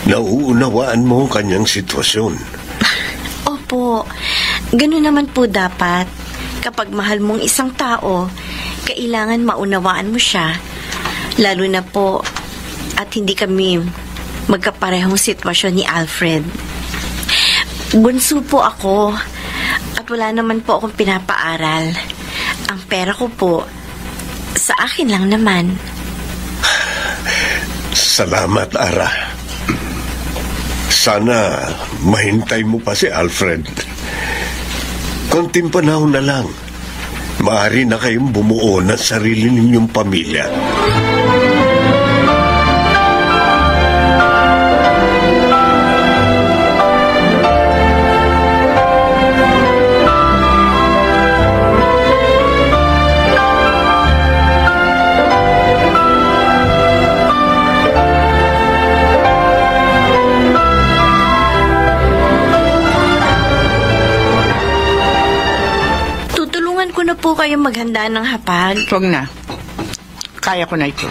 Nauunawaan mo ang kanyang sitwasyon. Opo, ganun naman po dapat. Kapag mahal mong isang tao, kailangan maunawaan mo siya. Lalo na po, at hindi kami magkaparehong sitwasyon ni Alfred. Bunso po ako, at wala naman po akong pinapaaral. Ang pera ko po, sa akin lang naman. Salamat, Ara. Sana mahintay mo pa si Alfred. Konting panahon na lang. Maaari na kayong bumuo ng sarili ninyong pamilya. Po kayong maghanda ng hapag? Huwag na. Kaya ko na ito.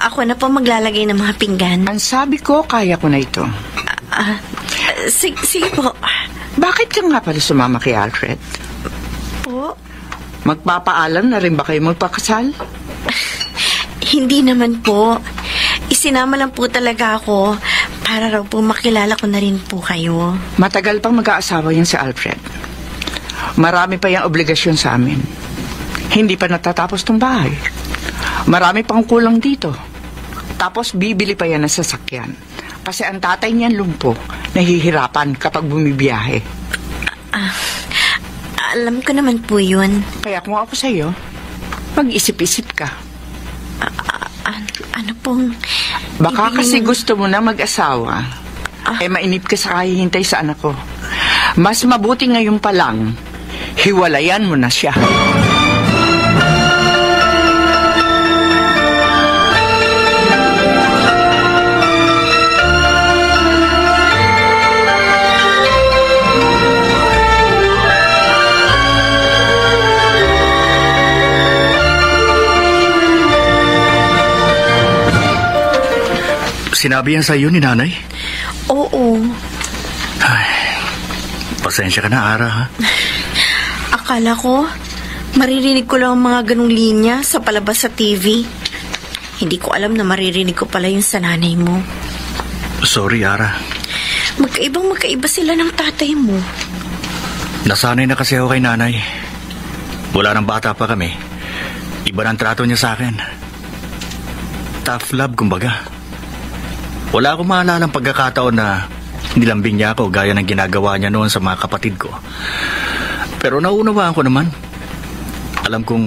Ako na po maglalagay ng mga pinggan. Ang sabi ko, kaya ko na ito. Sige po. Bakit ka nga pala sumama kay Alfred? Po? Magpapaalam na rin ba kayo magpakasal? Hindi naman po. Isinama lang po talaga ako para raw po makilala ko na rin po kayo. Matagal pang mag-aasawa yan si Alfred. Marami pa yung obligasyon sa amin. Hindi pa natatapos tong bahay. Marami pang kulang dito. Tapos bibili pa yan ng sasakyan. Kasi ang tatay niyan lumpo, nahihirapan kapag bumibiyahe. Alam ko naman po yun. Kaya kung ako sa'yo, mag-isip-isip ka. Ano pong... Baka ibig kasi naman- gusto mo na mag-asawa. Mainip ka sa kahihintay sa anak ko. Mas mabuti ngayon pa lang, hiwalayan mo na siya. Sinabi yan sa iyo ni nanay? Oo. Pasensya ka na, Ara, ha? Akala ko, maririnig ko lang ang mga ganong linya sa palabas sa TV. Hindi ko alam na maririnig ko pala yung sa nanay mo. Sorry, Ara. Magkaiba sila ng tatay mo. Nasanay na kasi ako kay nanay. Wala nang bata pa kami. Iba ng trato niya sa akin. Tough love, kumbaga. Wala akong maalalang pagkakataon na nilambing niya ako gaya ng ginagawa niya noon sa mga kapatid ko. Pero naunawaan ko naman. Alam kong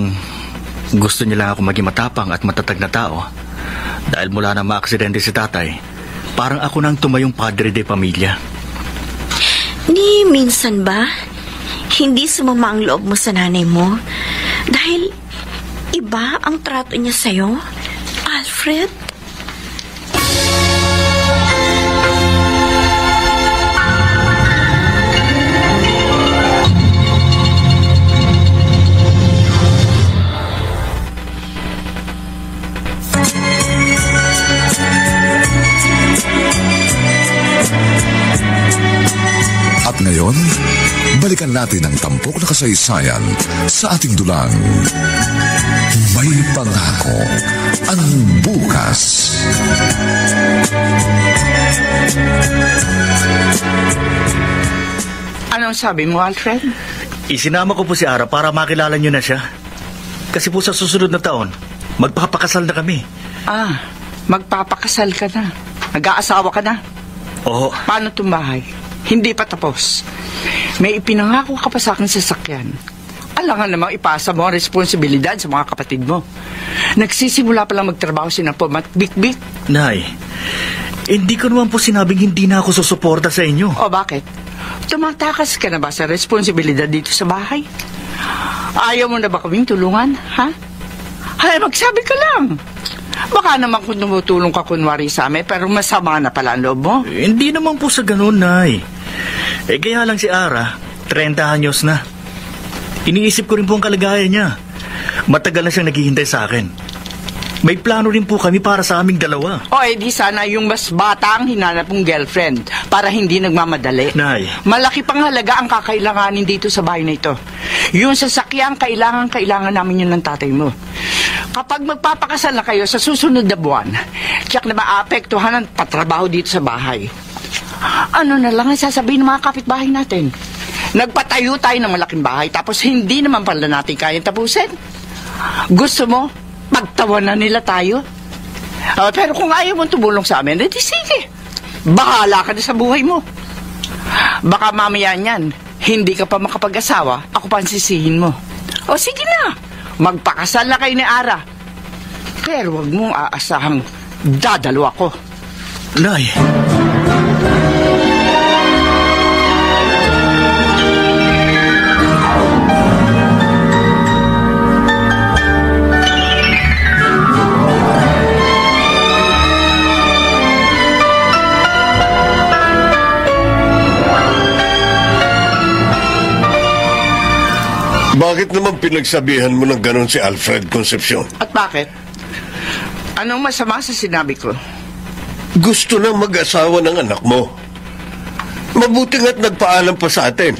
gusto niya lang ako maging matapang at matatag na tao. Dahil mula na maaksidente si tatay, parang ako nang tumayong padre de pamilya. Ni minsan ba, hindi sumama ang loob mo sa nanay mo? Dahil iba ang trato niya sa'yo, Alfred? At ngayon, balikan natin ang tampok na kasaysayan sa ating dulang. May pangako ang bukas. Anong sabi mo, Alfred? Isinama ko po si Ara para makilala niyo na siya. Kasi po sa susunod na taon, magpapakasal na kami. Magpapakasal ka na. Nag-aasawa ka na. Oo. Paano itong bahay? Hindi pa tapos. May ipinangako ka pa sa akin sa sasakyan. Alangan namang ipasa mo ang responsibilidad sa mga kapatid mo. Nagsisimula pa lang magtrabaho si Napo Bik-Bik. Nay, hindi ko naman po sinabing hindi na ako susuporta sa inyo. O bakit? Tumatakas ka na ba sa responsibilidad dito sa bahay? Ayaw mo na ba kaming tulungan, ha? Hay, magsabi ka lang. Baka naman kung tumutulong ka kunwari sa amin, pero masama na pala ang loob mo. Hindi naman po sa ganun, Nay. Kaya lang si Ara, 30 anyos na. Iniisip ko rin po ang kalagayan niya. Matagal na siyang naghihintay sa akin. May plano rin po kami para sa aming dalawa. O, di sana yung mas bata ang hinanap mong girlfriend para hindi nagmamadali. Nay. Malaki pang halaga ang kakailanganin dito sa bahay na ito. Yung sasakyan, kailangan namin yun ng tatay mo. Kapag magpapakasal na kayo sa susunod na buwan, tiyak na maapektuhan ang patrabaho dito sa bahay. Ano na lang ang sasabihin ng mga kapitbahay natin? Nagpatayo tayo ng malaking bahay tapos hindi naman pala natin kayang tapusin. Gusto mo, magtawanan nila tayo? Pero kung ayaw mong tumulong sa amin, edi sige. Bahala ka na sa buhay mo. Baka mamaya niyan, hindi ka pa makapag-asawa, ako pa ang sisihin mo. O sige na, magpakasal na kayo ni Ara. Pero wag mong aasahang dadalo ako. Nay. Bakit naman pinagsabihan mo ng ganon si Alfred Concepcion? At bakit? Anong masama sa sinabi ko? Gusto nang mag-asawa ng anak mo. Mabuti nga't nagpaalam pa sa atin.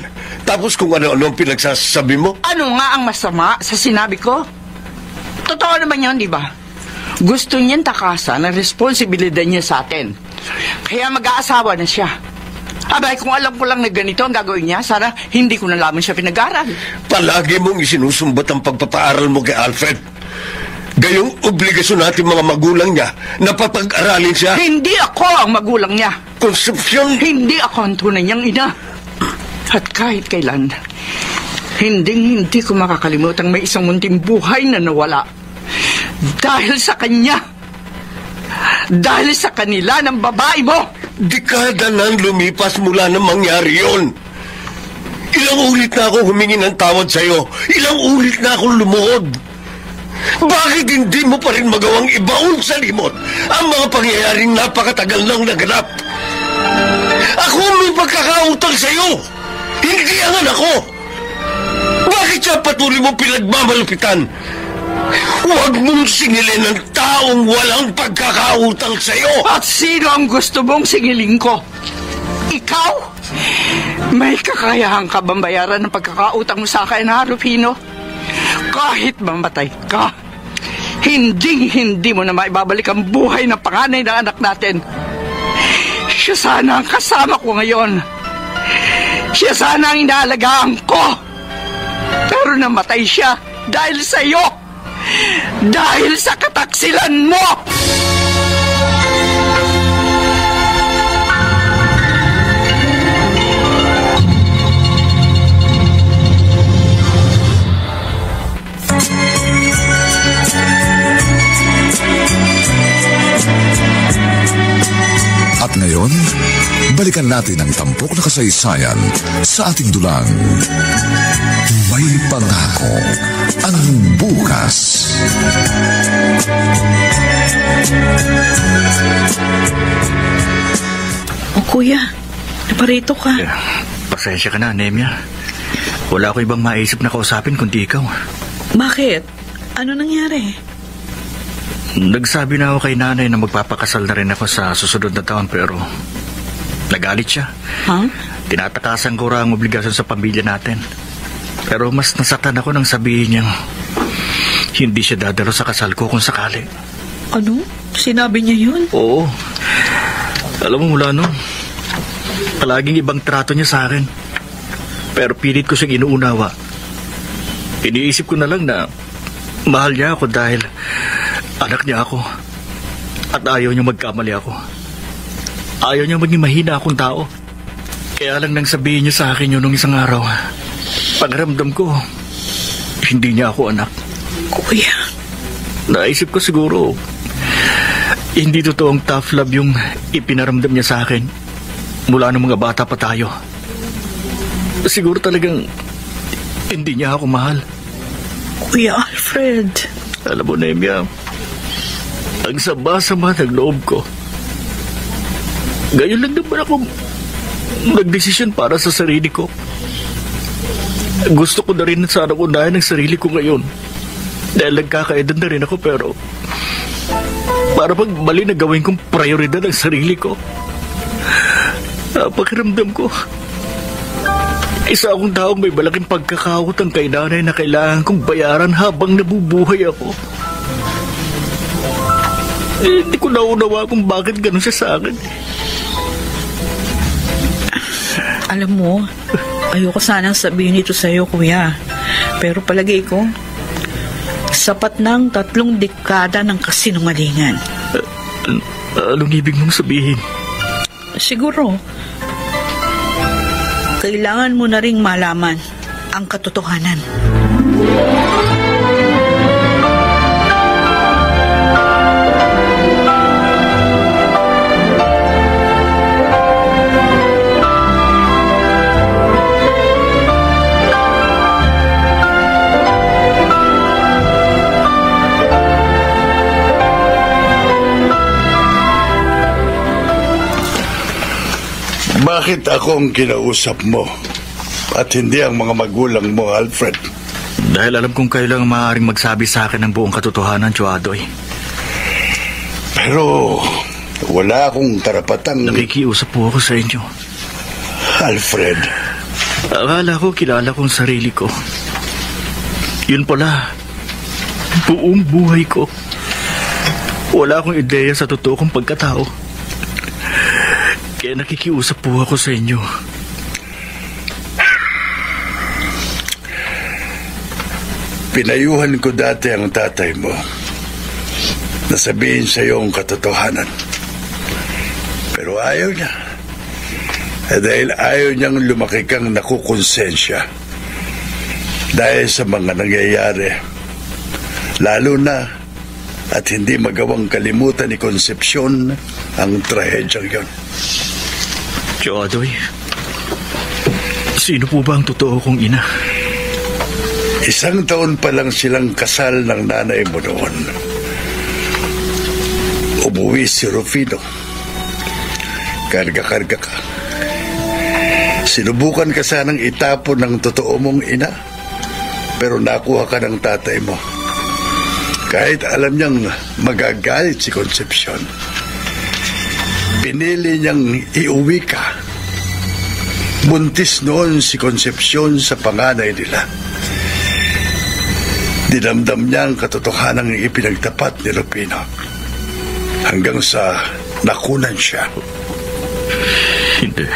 Tapos kung ano-ano ang pinagsasabi mo? Ano nga ang masama sa sinabi ko? Totoo naman yun, di ba? Gusto niyan takasan ang responsibilidad niya sa atin. Kaya mag-aasawa na siya. Abay, kung alam ko lang na ganito ang gagawin niya, sana hindi ko na lamang siya pinag-aral. Palagi mong isinusumbat ang pagpapaaral mo kay Alfred. Gayong obligasyon natin mga magulang niya na papag-aralin siya. Hindi ako ang magulang niya. Konsepsyon. Hindi ako ang tunay niyang ina. At kahit kailan, hindi ko makakalimutan may isang munting buhay na nawala. Dahil sa kanya. Dahil sa kanila ng babae mo. Dekada nang lumipas mula nang mangyari yun. Ilang ulit na ako humingi ng tawad sa'yo. Ilang ulit na akong lumuhod. Bakit hindi mo pa rin magawang ibaon sa limot ang mga pangyayaring napakatagal nang naganap? Ako may pagkakautang sa'yo. Hindi ang anak ko. Bakit siya patuloy mo pinagmamalupitan? Huwag mong singilin ng taong walang pagkakautang sa'yo. At sino ang gusto mong singilin ko? Ikaw? May kakayahan ka bang bayaran ng pagkakautang mo sa akin, ha, Rufino? Kahit mamatay ka, hindi mo na maibabalik ang buhay ng panganay ng anak natin. Siya sana ang kasama ko ngayon. Siya sana ang inaalagaan ko. Pero namatay siya dahil sa iyo. Dahil sa kataksilan mo! At ngayon, balikan natin ang tampok na kasaysayan sa ating dulang. May pangako ang bukas. O kuya, naparito ka. Pasensya ka na, Nemia. Wala ko ibang maisip na kausapin kundi ikaw. Bakit? Ano nangyari? Nagsabi na ako kay nanay na magpapakasal na rin ako sa susunod na taon pero nagalit siya. Huh? Tinatakasan ko raw ang obligasyon sa pamilya natin. Pero mas nasaktan ako nang sabihin niyang hindi siya dadalo sa kasal ko kung sakali. Ano? Sinabi niya yun? Oo. Alam mo mula noon, palaging ibang trato niya sa akin. Pero pilit ko siyang inuunawa. Iniisip ko na lang na mahal niya ako dahil anak niya ako. At ayaw niya magkamali ako. Ayaw niya maging mahina akong tao. Kaya lang nang sabihin niya sa akin yun nung isang araw, pakiramdam ko, hindi niya ako anak. Kuya. Naisip ko siguro, hindi totoong tough love yung ipinaramdam niya sa akin mula nung mga bata pa tayo. Siguro talagang hindi niya ako mahal. Kuya Alfred. Alam mo, Nemia, ang sama-sama ng loob ko. Ngayon lang naman ako nagdesisyon para sa sarili ko. Gusto ko na rin sana unahin ang sarili ko ngayon. Dahil nagkakaedad na rin ako pero para pag mali na gawin kong prioridad ang sarili ko. Pakiramdam ko, isa akong taong may malaking pagkakautang kay nanay na kailangan kong bayaran habang nabubuhay ako. Hindi ko naunawa kung bakit ganun siya sa akin. Alam mo, ayoko sanang sabihin ito sa'yo, kuya. Pero palagay ko, sapat ng 3 dekada ng kasinungalingan. Anong ibig mong sabihin? Siguro, kailangan mo na ring malaman ang katotohanan. Bakit ako ang kinausap mo at hindi ang mga magulang mo, Alfred? Dahil alam kong kayo lang maaaring magsabi sa akin ng buong katotohanan, Chuadoy. Pero wala akong karapatang... Nakikiusap po ako sa inyo. Alfred. Akala ko kilala kong sarili ko. Yun pala, buong buhay ko. Wala akong ideya sa totoo kong pagkatao. Kaya nakikiusap po ako sa inyo. Pinayuhan ko dati ang tatay mo na sabihin sa iyo ang katotohanan. Pero ayaw niya. Dahil ayaw niyang lumaki kang nakukonsensya dahil sa mga nangyayari. Lalo na at hindi magawang kalimutan ni Concepcion ang trahedyang yon. Tio Adoy, sino po ba ang totoo kong ina? 1 taon pa lang silang kasal ng nanay mo noon. Umuwi si Rufino. Karga-karga ka. Sinubukan ka sanang itapon ng totoo mong ina, pero nakuha ka ng tatay mo. Kahit alam niyang magagalit si Concepcion, pinili niyang iuwi ka. Buntis noon si Concepcion sa panganay nila. Dinamdam niya ang katotohanan ng ipinagtapat ni Rufino hanggang sa nakunan siya. Hindi.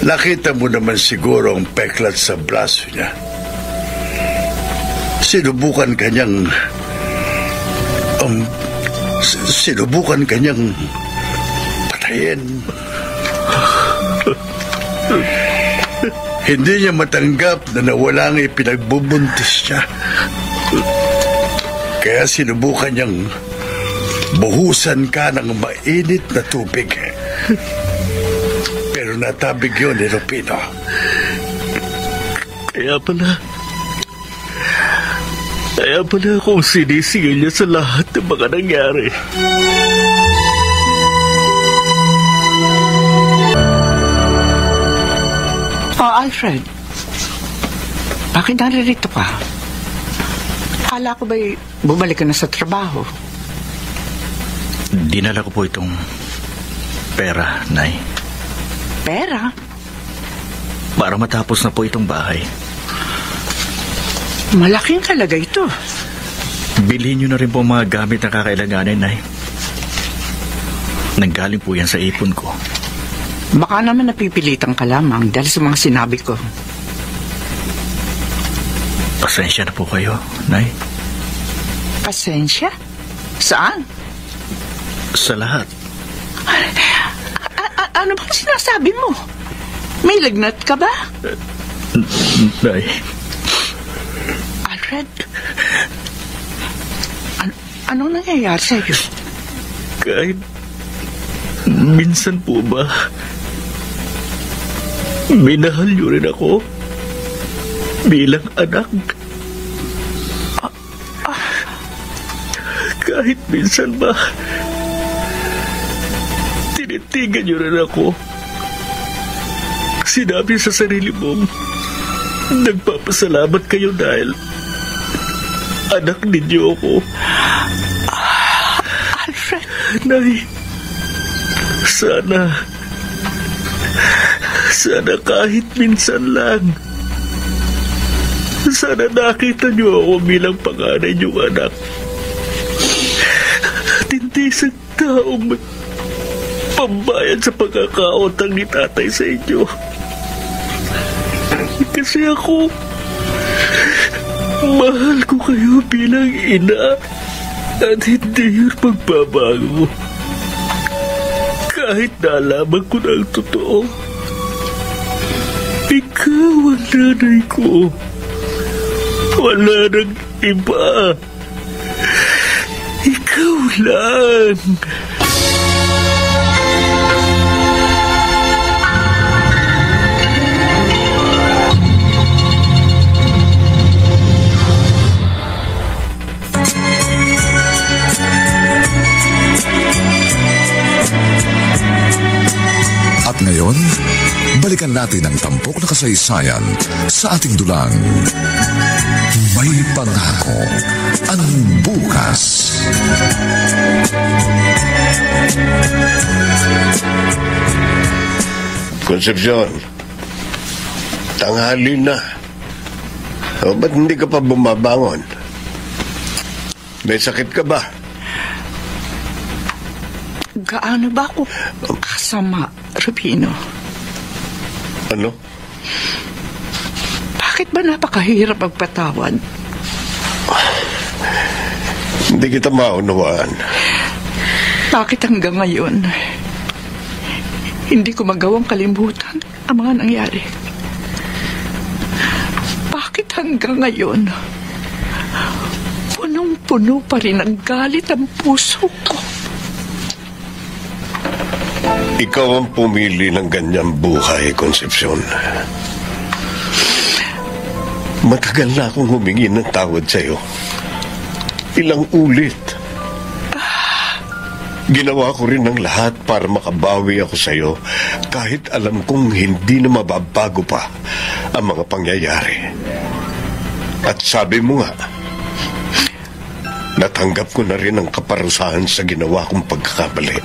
Nakita mo naman siguro ang peklat sa braso niya. Sinubukan kanyang patayin. Hindi niya matanggap na nawala ang ipinagbubuntis niya. Kaya sinubukan niyang buhusan ka ng mainit na tubig. Pero natabig yun ni Rufino. Kaya pala akong sinisingil niya sa lahat ng mga nangyari. Alfred, bakit naririto ka? Akala ko ba'y bumalik ka na sa trabaho? Dinala ko po itong pera, Nay. Pera? Para matapos na po itong bahay. Malaking halaga ito. Bilhin niyo na rin po ang mga gamit na kakailanganin, Nay. Nanggaling po yan sa ipon ko. Baka naman napipilitan ka lamang dahil sa mga sinabi ko. Pasensya na po kayo, Nay. Pasensya? Saan? Sa lahat. Ano bang sinasabi mo? May lagnat ka ba? Nay. Alfred? Anong nangyayari sa'yo? Kahit minsan po ba minahal niyo rin ako bilang anak. Kahit minsan ba tinitigan niyo rin ako. Sinabi sa sarili mong nagpapasalamat kayo dahil anak ninyo ako. Alfred. Nay, sana kahit minsan lang, sana nakita niyo ako bilang panganay niyong anak. At hindi isang taong may pambayad sa pagkakautang ni tatay sa inyo. Kasi ako, mahal ko kayo bilang ina at hindi yun magbabago. Kahit nalaman ko na ang totoo, ikaw ang nanay ko. Wala nang iba. Ikaw lang. At ngayon, balikan natin ang tampok na kasaysayan sa ating dulang. May pangako ang bukas. Concepcion, tanghali na. O, ba't hindi ka pa bumabangon? May sakit ka ba? Gaano ba ako kasama, Rufino? Ano? Bakit ba napakahirap magpatawad? Hindi kita maunawaan. Bakit hanggang ngayon hindi ko magawang kalimutan ang mga nangyari? Bakit hanggang ngayon punong-puno pa rin ang galit ang puso ko? Ikaw ang pumili ng ganyang buhay, Concepcion. Matagal na akong humingi ng tawad sa'yo. Ilang ulit. Ginawa ko rin ng lahat para makabawi ako sa'yo kahit alam kong hindi na mababago pa ang mga pangyayari. At sabi mo nga, natanggap ko na rin ang kaparusahan sa ginawa kong pagkakamali.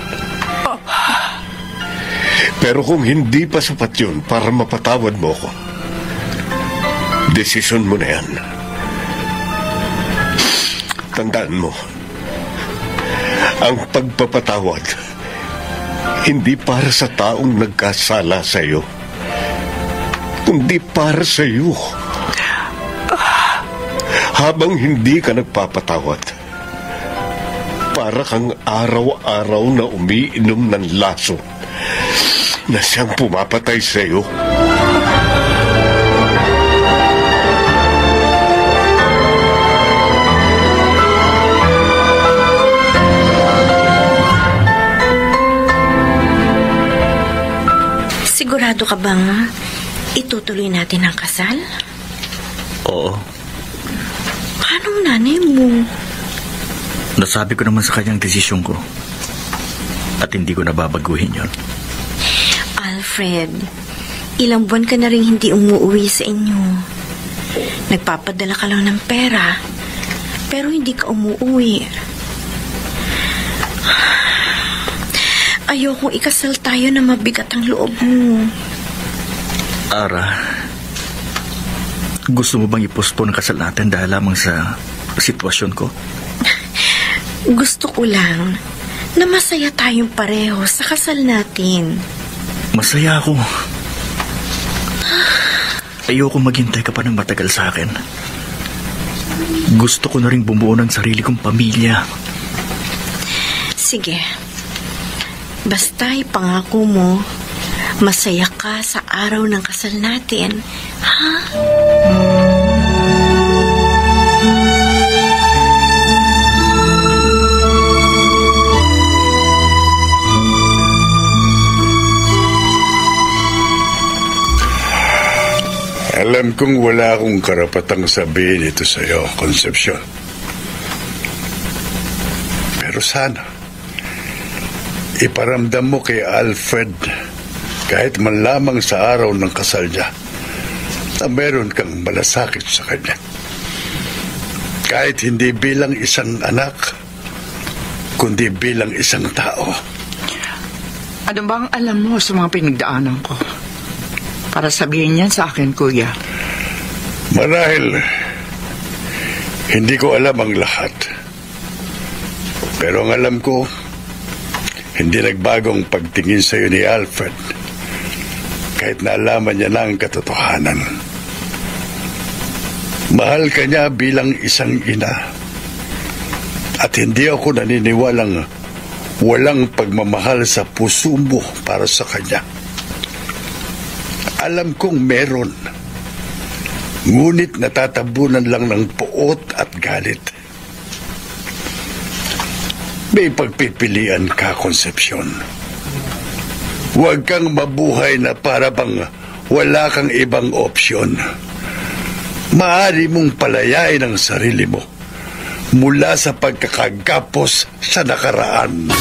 Pero kung hindi pa sapat yun para mapatawad mo ko, desisyon mo na yan. Tandaan mo, ang pagpapatawad hindi para sa taong nagkasala sa iyo, kundi para sa iyo. Habang hindi ka nagpapatawad, para kang araw-araw na umiinom ng laso na siyang pumapatay sa iyo. Sigurado ka bang itutuloy natin ang kasal? Oo. Paano nanay mo? Nasabi ko naman sa kanyang desisyon ko. At hindi ko nababaguhin yon. Alfred, ilang buwan ka na rin hindi umuwi sa inyo. Nagpapadala ka lang ng pera, pero hindi ka umuwi. Ayokong ikasal tayo na mabigat ang loob mo. Ara, gusto mo bang i-postpone ang kasal natin dahil lamang sa sitwasyon ko? Gusto ko lang na masaya tayong pareho sa kasal natin. Masaya ako. Ayoko maghintay ka pa ng matagal sa akin. Gusto ko na rin bumuo ng sarili kong pamilya. Sige. Basta ipangako mo, masaya ka sa araw ng kasal natin, ha? Alam kong wala akong karapatang sabihin ito sa iyo, Concepcion. Pero sana, iparamdam mo kay Alfred, kahit man lamang sa araw ng kasal niya, na meron kang malasakit sa kanya. Kahit hindi bilang isang anak, kundi bilang isang tao. Ano bang alam mo sa mga pinagdaanan ko? Para sabihin yan sa akin, Kuya. Marahil, hindi ko alam ang lahat. Pero ang alam ko, hindi nagbagong pagtingin sa iyo ni Alfred kahit naalaman niya na ang katotohanan. Mahal ka niya bilang isang ina. At hindi ako naniniwalang walang pagmamahal sa puso mo para sa kanya. Alam kong meron. Ngunit natatabunan lang ng puot at galit. May pagpipilian ka, Concepcion. Huwag kang mabuhay na para bang wala kang ibang opsyon. Maaari mong palayain ang sarili mo mula sa pagkakagapos sa nakaraan.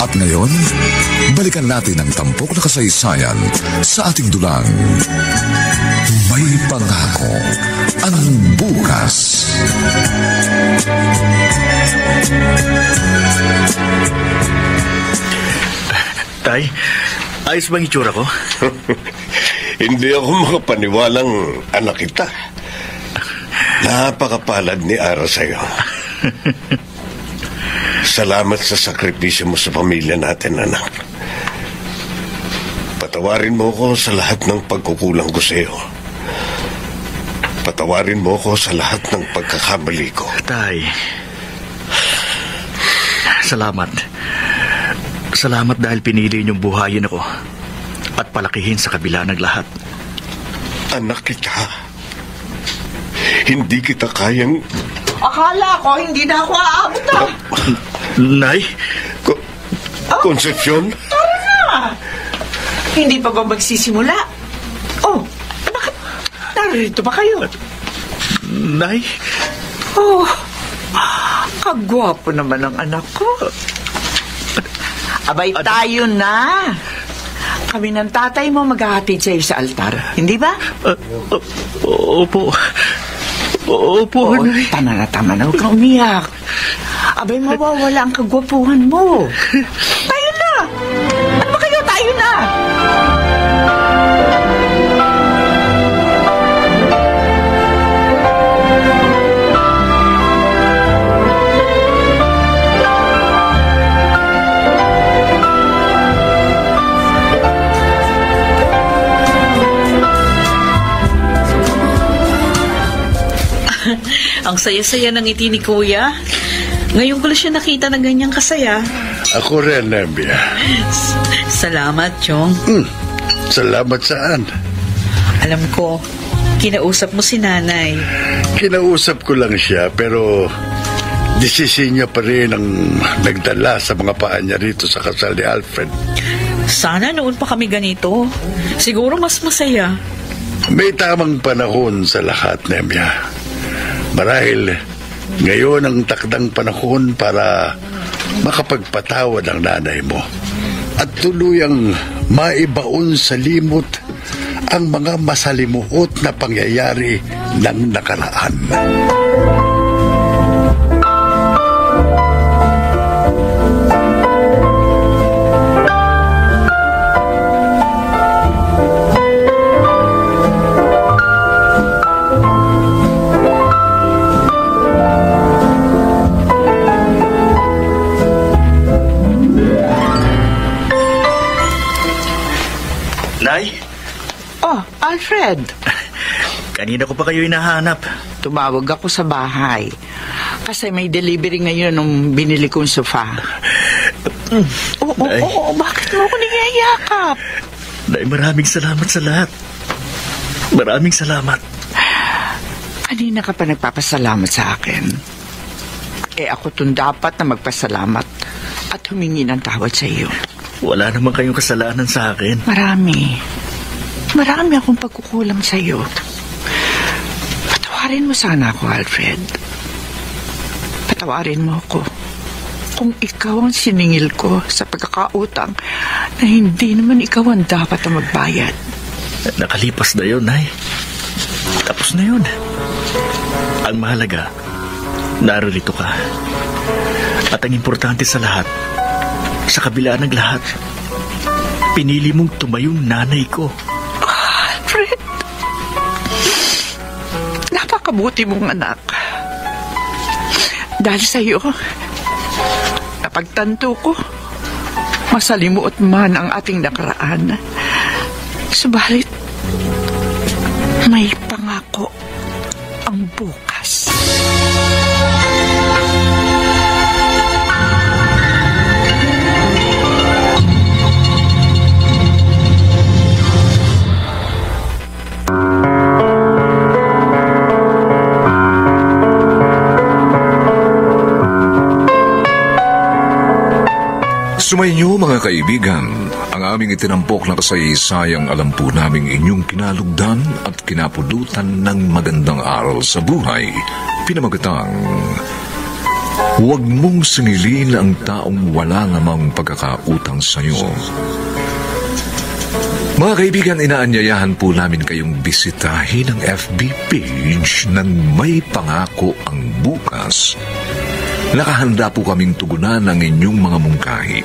At ngayon, balikan natin ang tampok na kasaysayan sa ating dulang. May pangako ang bukas. Tay, ayos bang itsura ko? Hindi ako makapaniwalang anak kita. Napakapalad ni Ara sa'yo. Salamat sa sakripisyo mo sa pamilya natin, anak. Patawarin mo ko sa lahat ng pagkukulang ko sa iyo. Patawarin mo ko sa lahat ng pagkakamali ko. Tay, salamat. Salamat dahil pinili niyong buhayin ako at palakihin sa kabila ng lahat. Anak kita, hindi kita kayang... Akala ko hindi na ako aabot ah. Nay? Concepcion? Tara na! Hindi pa ba magsisimula? Oh, bakit narito ba kayo? Nay? Oh, kagwapo naman ang anak ko. Abay, tayo na. Kami ng tatay mo maghahatid sa'yo sa altar. Hindi ba? Opo. Opo, Oo, Nay. tama na. Huwag kang umiyak. Abay, mawawala ang kagwapuhan mo. Tayo na. Ano ba kayo? Tayo na. Ang saya-saya ng ngiti ni Kuya. Ngayon ko lang siya nakita na ganyang kasaya. Ako rin, Nembia. Salamat, Chong. Salamat saan? Alam ko, kinausap mo si Nanay. Kinausap ko lang siya, pero desisyon niya pa rin ang nagdala sa mga paa niya rito sa kasal ni Alfred. Sana noon pa kami ganito. Siguro mas masaya. May tamang panahon sa lahat, Nembia. Marahil ngayon ang takdang panahon para makapagpatawad ang nanay mo at tuluyang maibaon sa limot ang mga masalimuot na pangyayari ng nakaraan. Nay? Oh, Alfred. Kanina ko pa kayo hinahanap. Tumawag ako sa bahay. Kasi may delivery ngayon nung binili kong sofa. Oo, bakit mo ako niyayakap? Nay, maraming salamat sa lahat. Maraming salamat. Kanina ka pa nagpapasalamat sa akin. Ako tong dapat na magpasalamat at humingi ng tawad sa iyo. Wala naman kayong kasalanan sa akin. Marami akong pagkukulang sa iyo. Patawarin mo sana ako, Alfred. Patawarin mo ako kung ikaw ang siningil ko sa pagkakautang na hindi naman ikaw ang dapat na magbayad. Nakalipas na yun, Nay. Tapos na yun. Ang mahalaga, narito ka. At ang importante sa lahat, sa kabila ng lahat, pinili mong tumayong nanay ko. Alfred, napakabuti mong anak. Dahil sa iyo, napagtanto ko, masalimuot man ang ating nakaraan. Subalit, may pangako ang bukas. Sumainyo mga kaibigan, ang aming itinampok na kasaysayang alam po naming inyong kinalugdan at kinapulutan ng magandang aral sa buhay. Pinamagatang, huwag mong singilin ang taong wala namang pagkakautang sa iyo. Mga kaibigan, inaanyayahan po namin kayong bisitahin ang FB page ng May Pangako ang Bukas. Nakahanda po kaming tugunan ang inyong mga mungkahi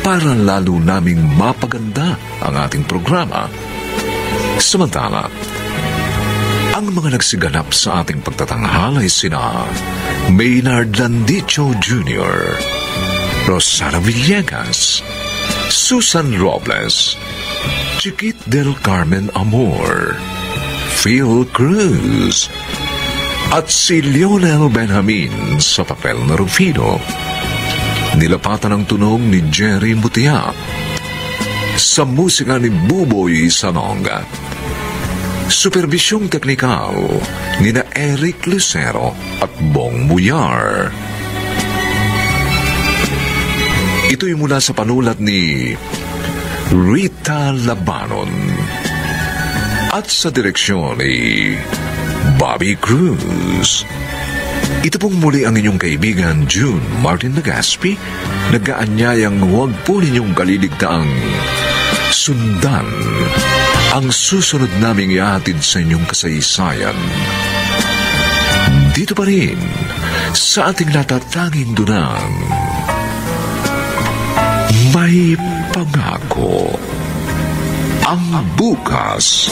para lalo naming mapaganda ang ating programa. Samantala, ang mga nagsiganap sa ating pagtatanghal ay sina Maynard Landicho Jr., Rosana Villegas, Susan Robles, Chiquit del Carmen Amor, Phil Cruz, at si Lionel Benjamin sa papel na Rufino. Nilapatan ang tunog ni Jerry Mutia. Sa musika ni Buboy Sanonga. Supervisyong teknikal ni na Eric Lucero at Bong Muyar. Ito'y mula sa panulat ni Rita Labanon at sa direksyon ni Bobby Cruz. Ito pong muli ang inyong kaibigan June Martin Legaspi, nag-aanyayang huwag po ninyong kaliligtaang sundan ang susunod naming ihatid sa inyong kasaysayan. Dito pa rin sa ating natatanging dunang May Pangako ang Bukas.